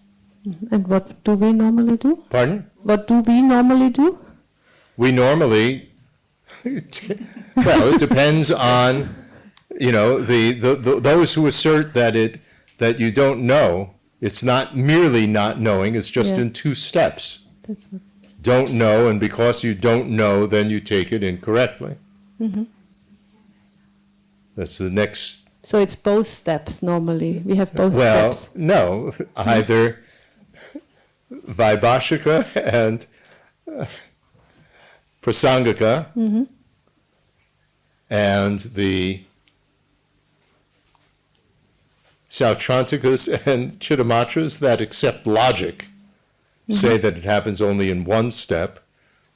And what do we normally do? Pardon? What do we normally do? We normally, well, it depends on, those who assert that you don't know. It's not merely not knowing, it's just in two steps. That's what. Don't know, and because you don't know, then you take it incorrectly. That's the next. So it's both steps normally. We have both Well, steps. no, either Vaibhashika and Prasangika and the Sautrantikas and Chittamatras that accept logic say that it happens only in one step,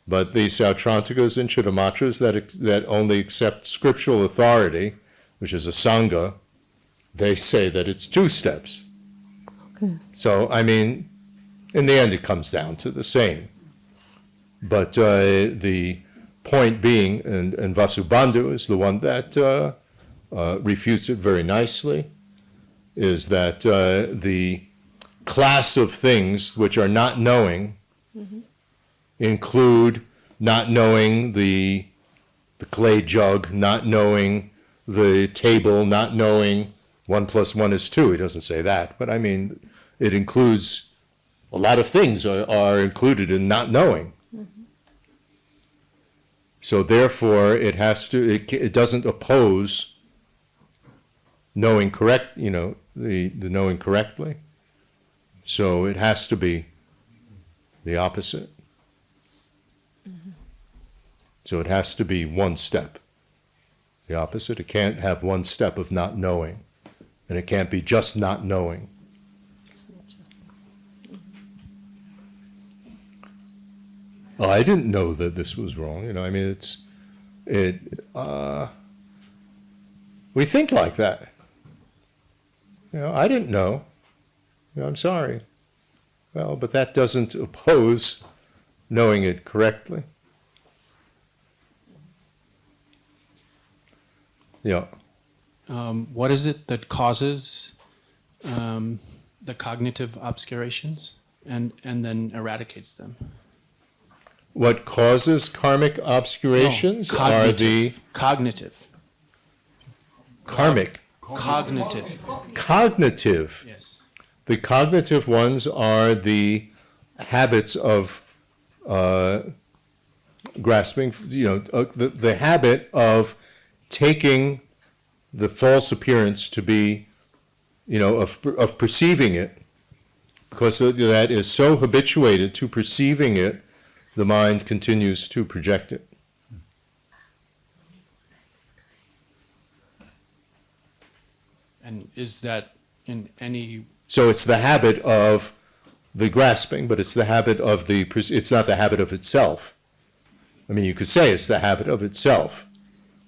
but the Sautrantikas and Chittamatras that only accept scriptural authority, which is a Sangha, they say that it's 2 steps. Okay. So, I mean, in the end it comes down to the same. But the point being, and Vasubandhu is the one that refutes it very nicely, is that the class of things which are not knowing include not knowing the clay jug, not knowing the table, not knowing 1 + 1 is 2. He doesn't say that, but I mean, it includes a lot of things are included in not knowing. So therefore, it has to. It doesn't oppose knowing correct. The knowing correctly. So it has to be the opposite. So it has to be 1 step. The opposite. It can't have 1 step of not knowing, and it can't be just not knowing. Oh, I didn't know that this was wrong. I mean, we think like that. I didn't know. I'm sorry. Well, but that doesn't oppose knowing it correctly. Yeah. What is it that causes the cognitive obscurations and then eradicates them? What causes karmic obscurations are the cognitive. Karmic. Cognitive. Cognitive. Yes. The cognitive ones are the habits of grasping, the habit of taking the false appearance to be, of perceiving it, because that is so habituated to perceiving it, the mind continues to project it. And is that in any... So it's the habit of the grasping, but it's the habit of it's not the habit of itself. I mean, you could say it's the habit of itself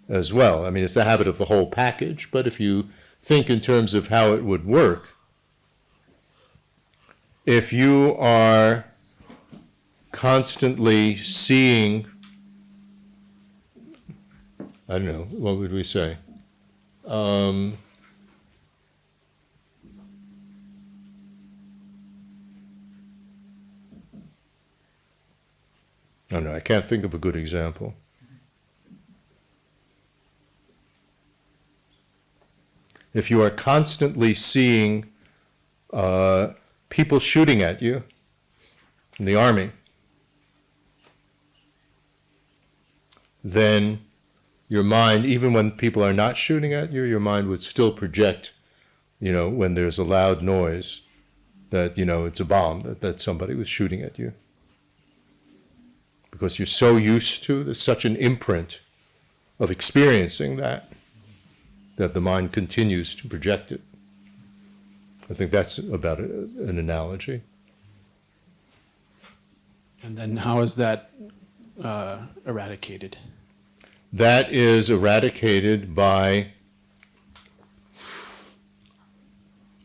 as well. I mean, it's the habit of the whole package, but if you think in terms of how it would work, if you are constantly seeing, I don't know, what would we say? I don't know, I can't think of a good example. If you are constantly seeing people shooting at you in the army, then your mind, even when people are not shooting at you, your mind would still project, when there's a loud noise, that, it's a bomb, that somebody was shooting at you. Because you're so used to, there's such an imprint of experiencing that the mind continues to project it. I think that's about an analogy. And then how is that eradicated? That is eradicated by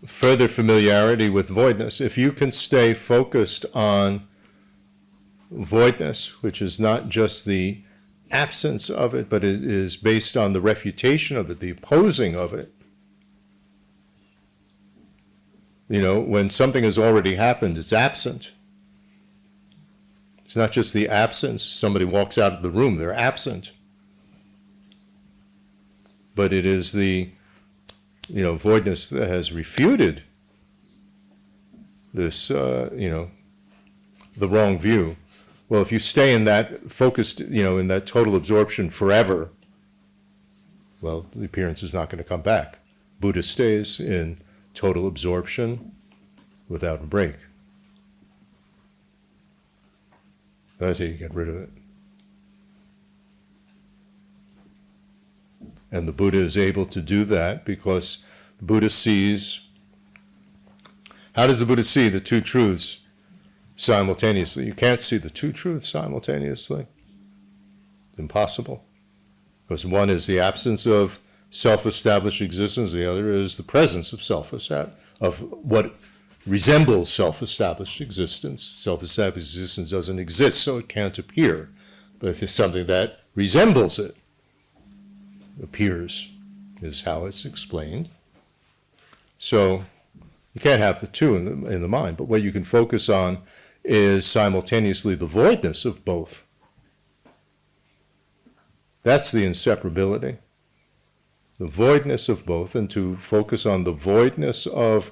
further familiarity with voidness. If you can stay focused on voidness, which is not just the absence of it, but it is based on the refutation of it, the opposing of it. When something has already happened, it's absent. It's not just the absence, somebody walks out of the room, they're absent. But it is the, voidness that has refuted this, the wrong view. Well, if you stay in that focused, in that total absorption forever, well, the appearance is not going to come back. Buddha stays in total absorption without a break. That's how you get rid of it. And the Buddha is able to do that because the Buddha sees. How does the Buddha see the two truths simultaneously? You can't see the two truths simultaneously. It's impossible. Because one is the absence of self-established existence, the other is the presence of what resembles self-established existence. Self-established existence doesn't exist, so it can't appear. But if there's something that resembles it, appears, is how it's explained. So you can't have the two in the mind, but what you can focus on is simultaneously the voidness of both. That's the inseparability. The voidness of both, and to focus on the voidness of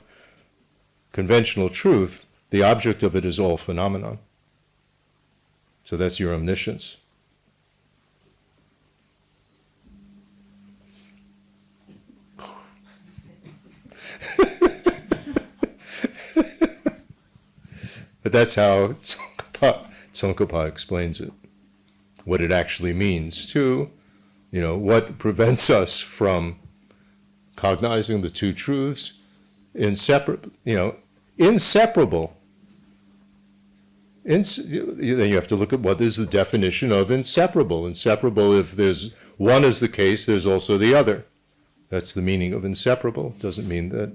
conventional truth, the object of it is all phenomenon. So that's your omniscience. But that's how Tsongkhapa explains it. What it actually means to, what prevents us from cognizing the two truths, inseparable. You have to look at what is the definition of inseparable. Inseparable, if there's one is the case, there's also the other. That's the meaning of inseparable. Doesn't mean that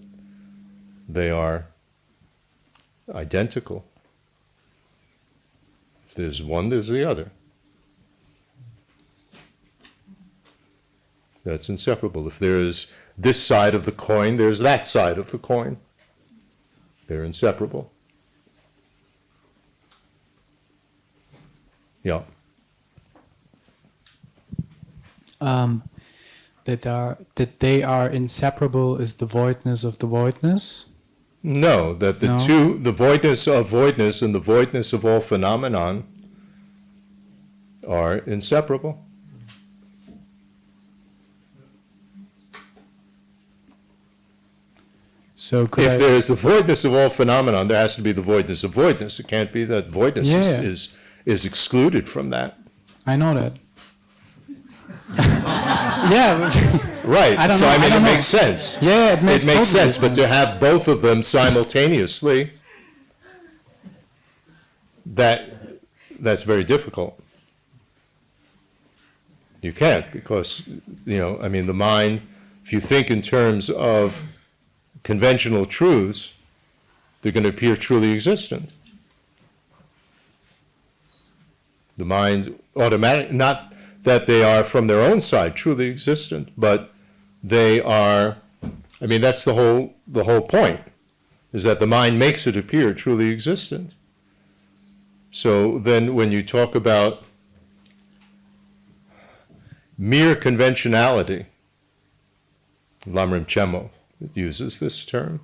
they are identical. If there's one, there's the other. That's inseparable. If there is this side of the coin, there's that side of the coin. They're inseparable. Yeah. That they are inseparable is the voidness of the voidness? No, that the voidness of voidness and the voidness of all phenomenon are inseparable. So if there is the voidness of all phenomenon, there has to be the voidness of voidness. It can't be that voidness is excluded from that. I know that. Yeah. Right. It makes sense. Yeah, it makes sense. But to have both of them simultaneously, that's very difficult. You can't, because the mind, if you think in terms of conventional truths, they're going to appear truly existent. The mind automatically, not that they are from their own side truly existent, but they are, that's the whole point, is that the mind makes it appear truly existent. So then when you talk about mere conventionality, Lamrim Chemo uses this term,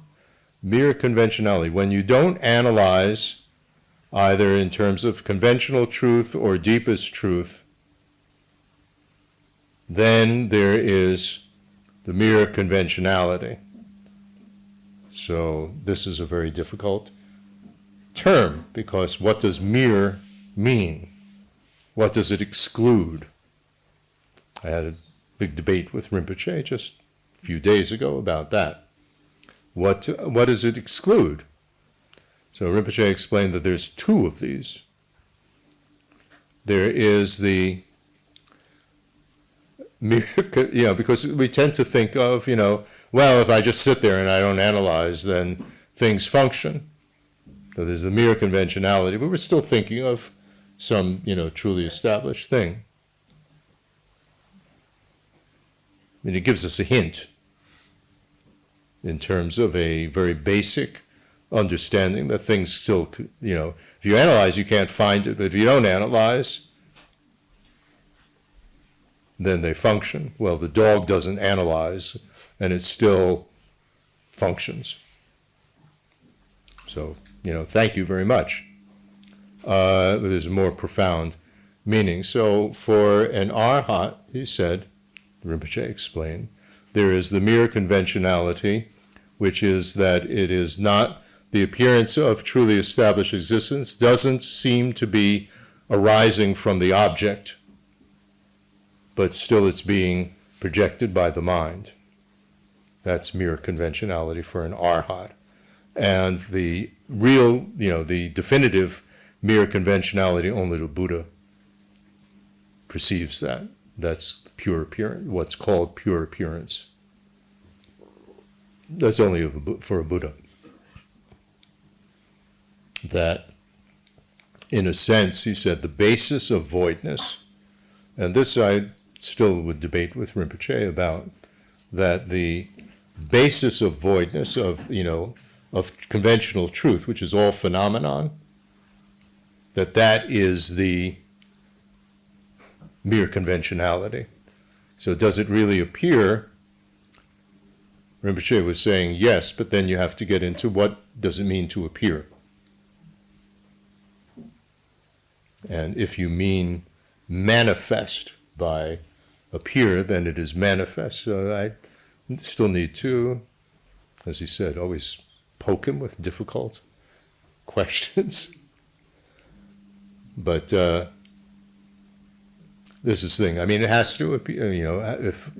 mere conventionality, when you don't analyze either in terms of conventional truth or deepest truth, then there is the mere conventionality. So this is a very difficult term, because what does mere mean? What does it exclude? I had a big debate with Rinpoche just a few days ago about that. What does it exclude? So Rinpoche explained that there's two of these. There is the mere, because we tend to think of, well, if I just sit there and I don't analyze, then things function. So there's the mere conventionality, but we're still thinking of some, truly established thing. It gives us a hint in terms of a very basic understanding that things still, if you analyze, you can't find it, but if you don't analyze, then they function. Well, the dog doesn't analyze, and it still functions. So, thank you very much. There's a more profound meaning. So for an arhat, he said, Rinpoche explained. There is the mere conventionality, which is that it is not the appearance of truly established existence, doesn't seem to be arising from the object, but still it's being projected by the mind. That's mere conventionality for an arhat. And the real, the definitive mere conventionality, only the Buddha perceives that. That's pure appearance, what's called pure appearance. That's only for a Buddha. That, in a sense, he said, the basis of voidness, and this I still would debate with Rinpoche about, that the basis of voidness, of conventional truth, which is all phenomenon, that is the mere conventionality. So does it really appear? Rinpoche was saying yes, but then you have to get into what does it mean to appear. And if you mean manifest by appear, then it is manifest. So I still need to, as he said, always poke him with difficult questions. But this is the thing. I mean, it has to appear, if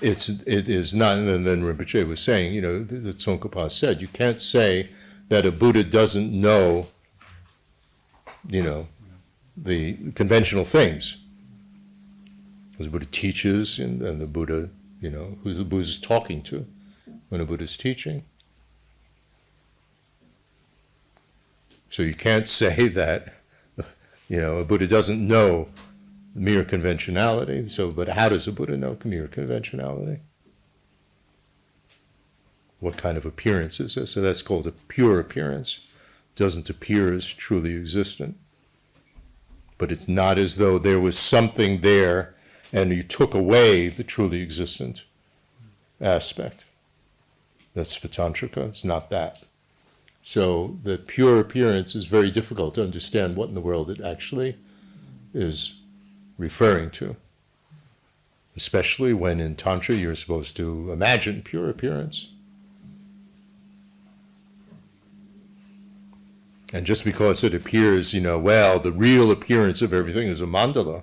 it is not, and then Rinpoche was saying, the Tsongkhapa said, you can't say that a Buddha doesn't know the conventional things. Because the Buddha teaches, and the Buddha, who's the Buddha's talking to when a Buddha's teaching. So you can't say that, a Buddha doesn't know mere conventionality. So, but how does a Buddha know mere conventionality? What kind of appearance is this? So that's called a pure appearance. Doesn't appear as truly existent. But it's not as though there was something there and you took away the truly existent aspect. That's Svatantrika. It's not that. So the pure appearance is very difficult to understand what in the world it actually is referring to. Especially when in Tantra you're supposed to imagine pure appearance. And just because it appears, the real appearance of everything is a mandala,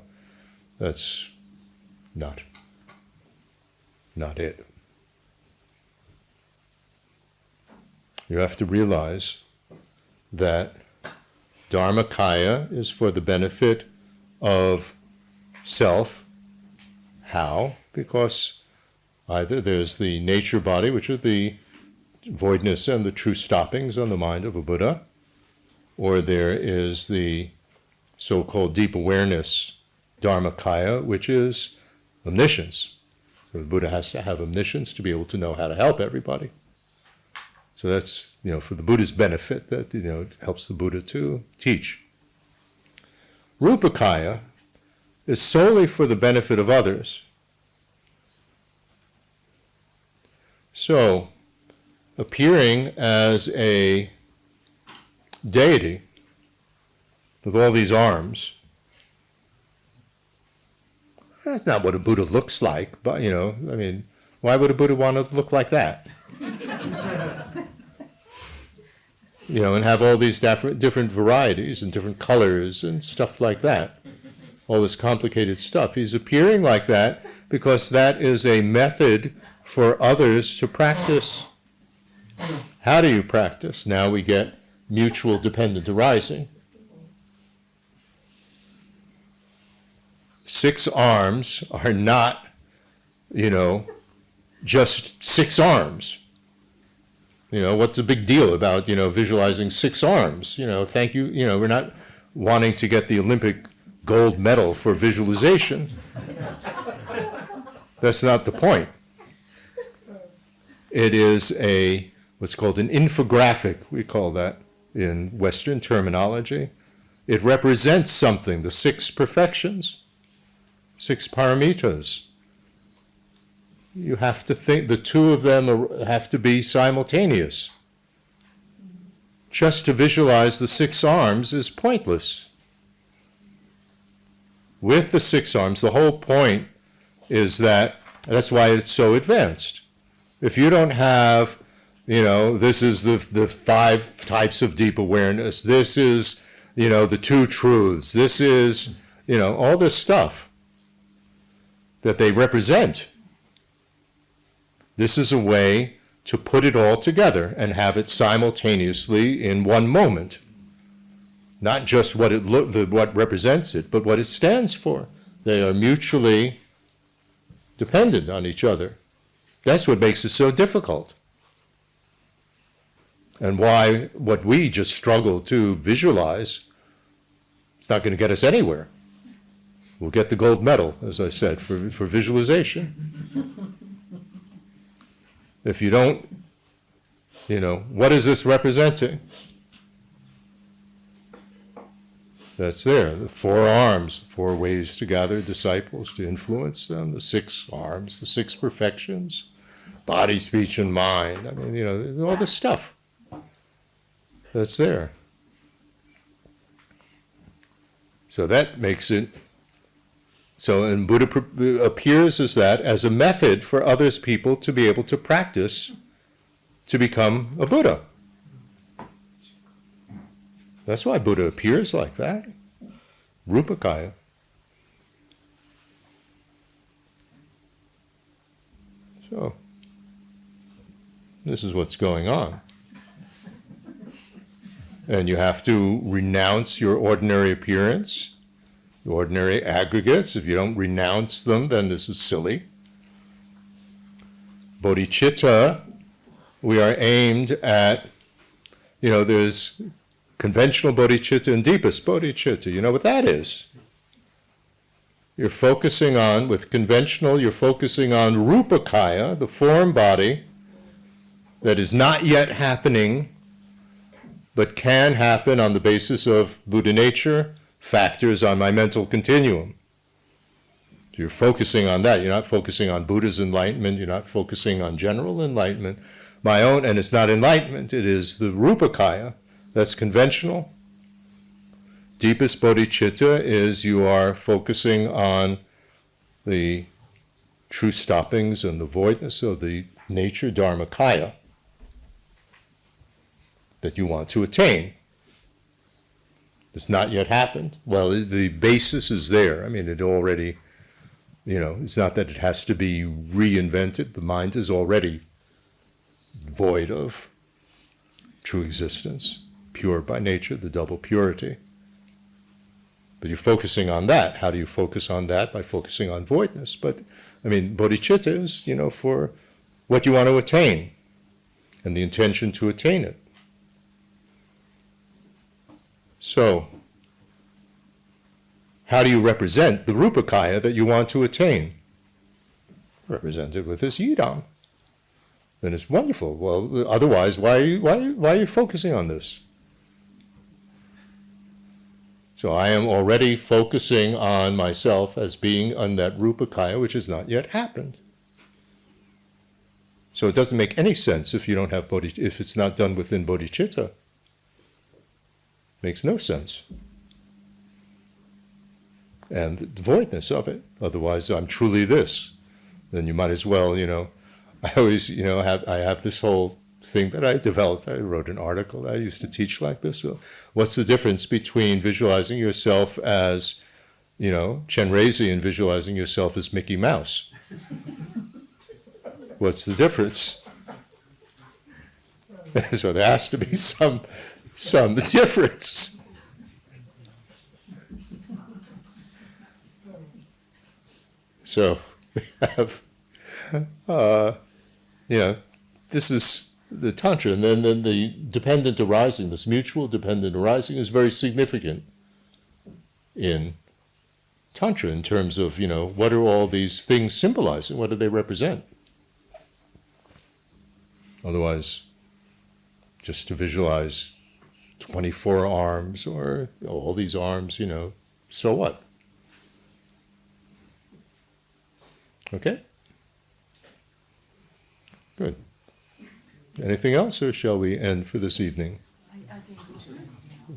that's not it. You have to realize that Dharmakaya is for the benefit of self. How? Because either there's the nature body, which are the voidness and the true stoppings on the mind of a Buddha, or there is the so-called deep awareness Dharmakaya, which is omniscience. So the Buddha has to have omniscience to be able to know how to help everybody. So that's, for the Buddha's benefit, that, it helps the Buddha to teach. Rupakaya is solely for the benefit of others. So, appearing as a deity with all these arms, that's not what a Buddha looks like, but, why would a Buddha want to look like that? And have all these different varieties and different colors and stuff like that. All this complicated stuff. He's appearing like that because that is a method for others to practice. How do you practice? Now we get mutual dependent arising. 6 arms are not, just 6 arms. What's the big deal about, visualizing 6 arms? Thank you. We're not wanting to get the Olympic gold medal for visualization. That's not the point. It is what's called an infographic, we call that in Western terminology. It represents something, the 6 perfections, 6 paramitas. You have to think, the 2 of them have to be simultaneous. Just to visualize the 6 arms is pointless. with the 6 arms. The whole point is that's why it's so advanced. If you don't have, this is the 5 types of deep awareness, this is, the 2 truths, this is, all this stuff that they represent. This is a way to put it all together and have it simultaneously in one moment. Not just what represents it, but what it stands for. They are mutually dependent on each other. That's what makes it so difficult. And why what we just struggle to visualize is not going to get us anywhere. We'll get the gold medal, as I said, for visualization. If you don't, what is this representing? That's there. The 4 arms, 4 ways to gather disciples, to influence them. The 6 arms, the 6 perfections, body, speech, and mind. I mean, all this stuff that's there. So that makes it. So, and Buddha appears as a method for others people to be able to practice to become a Buddha. That's why Buddha appears like that. Rupakaya. So, this is what's going on. And you have to renounce your ordinary appearance, your ordinary aggregates. If you don't renounce them, then this is silly. Bodhicitta, we are aimed at, there's conventional bodhicitta and deepest bodhicitta. You know what that is? You're focusing on, with conventional, you're focusing on rupakaya, the form body, that is not yet happening, but can happen on the basis of Buddha nature, factors on my mental continuum. You're focusing on that. You're not focusing on Buddha's enlightenment. You're not focusing on general enlightenment. My own, and it's not enlightenment. It is the rupakaya. That's conventional. Deepest bodhicitta is you are focusing on the true stoppings and the voidness of the nature dharmakaya that you want to attain. It's not yet happened. Well, the basis is there. I mean, it already, it's not that it has to be reinvented. The mind is already void of true existence, pure by nature, the double purity. But you're focusing on that. How do you focus on that? By focusing on voidness. But, bodhicitta is, for what you want to attain and the intention to attain it. So, how do you represent the rupakaya that you want to attain? Represent it with this yidam. Then it's wonderful. Well, otherwise, why are you focusing on this? So I am already focusing on myself as being on that rupakaya, which has not yet happened. So it doesn't make any sense if you don't have if it's not done within bodhicitta. Makes no sense. And the voidness of it. Otherwise, I'm truly this. Then you might as well, I always, I have this whole thing that I developed. I wrote an article. I used to teach like this. So what's the difference between visualizing yourself as, Chenrezig and visualizing yourself as Mickey Mouse? What's the difference? So there has to be some difference. So we have, this is the Tantra, and then the dependent arising, this mutual dependent arising is very significant in Tantra in terms of, what are all these things symbolizing? What do they represent? Otherwise, just to visualize 24 arms or all these arms, so what? Okay? Good. Anything else, or shall we end for this evening? I think we should.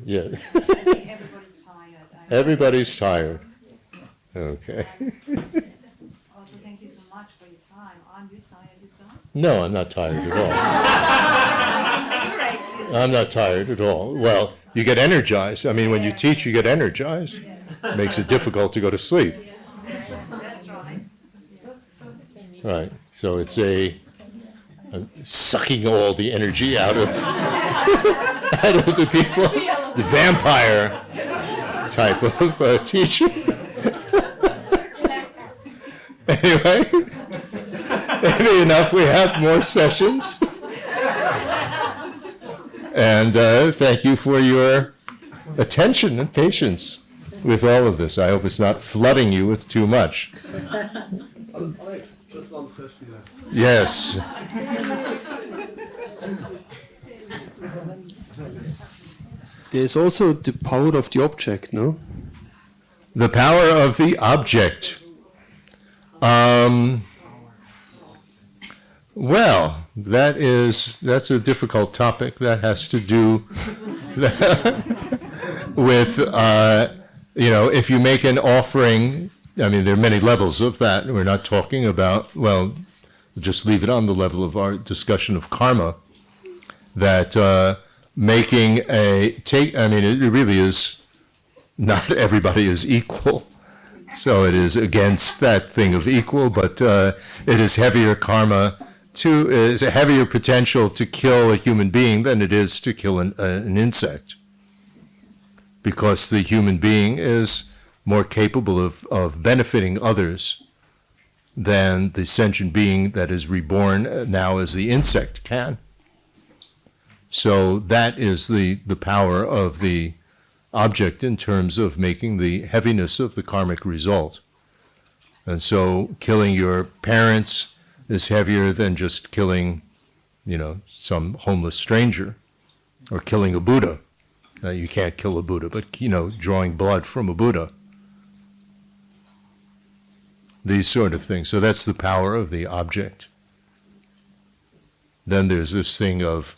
Yeah. Everybody's tired. Everybody's tired. Okay. Also, thank you so much for your time. Aren't you tired yourself? No, I'm not tired at all. I'm not tired at all. Well, you get energized. I mean, when you teach, you get energized. It makes it difficult to go to sleep. That's right. Right. So it's a sucking all the energy out of the people, the vampire type of teaching. Anyway, maybe enough. We have more sessions. And thank you for your attention and patience with all of this. I hope it's not flooding you with too much. Alex, just one question there. Yes. There's also the power of the object, no? The power of the object. Well, that's a difficult topic. That has to do with, if you make an offering, I mean, there are many levels of that. We're not talking about, well, just leave it on the level of our discussion of karma, that it really is, not everybody is equal. So it is against that thing of equal, but it is heavier karma is a heavier potential to kill a human being than it is to kill an insect. Because the human being is more capable of benefiting others than the sentient being that is reborn now as the insect can. So that is the power of the object in terms of making the heaviness of the karmic result. And so killing your parents is heavier than just killing, some homeless stranger, or killing a Buddha. Now, you can't kill a Buddha, but, drawing blood from a Buddha. These sort of things. So that's the power of the object. Then there's this thing of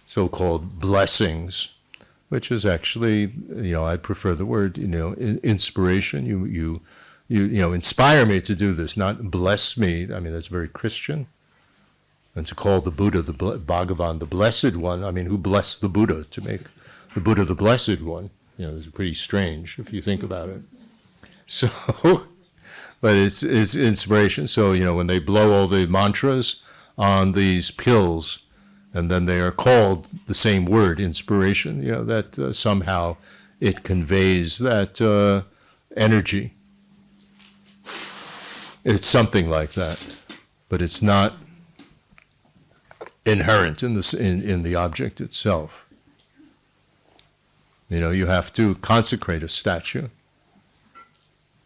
so-called blessings, which is actually, I prefer the word, inspiration. You inspire me to do this, not bless me. I mean, that's very Christian. And to call the Buddha, the Bhagavan, the Blessed One, I mean, who blessed the Buddha to make the Buddha the Blessed One? It's pretty strange if you think about it. So, but it's inspiration. So, when they blow all the mantras on these pills, and then they are called the same word, inspiration, that somehow it conveys that energy. It's something like that, but it's not inherent in the object itself. You have to consecrate a statue.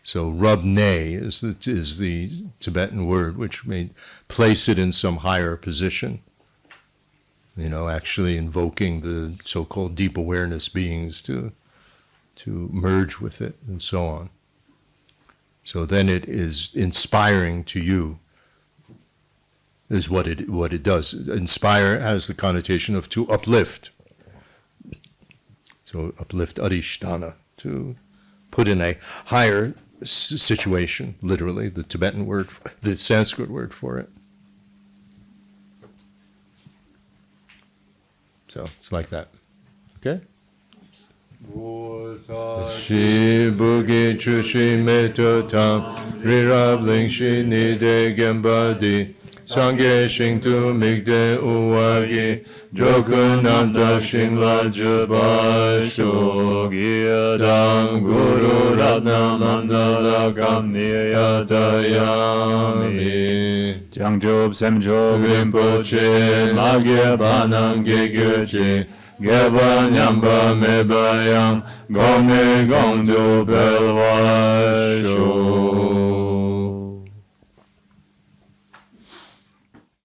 So rub-ne is the Tibetan word, which means place it in some higher position. Actually invoking the so-called deep awareness beings to merge with it and so on. So then it is inspiring to you, is what it does. Inspire has the connotation of to uplift. So uplift adhisthana, to put in a higher situation, literally, the Tibetan word, the Sanskrit word for it. So it's like that. Okay? Shi bugi chushi meto tam rirab ling shi nide gembadi sangye shing tu migde uwagi jokunanta shing la jabasho giyadam guru ratna mandala kamniyatayami Jangjob semjob rinpoche magye banam gegyoche Geba nyamba mebayam gome gongdu belwa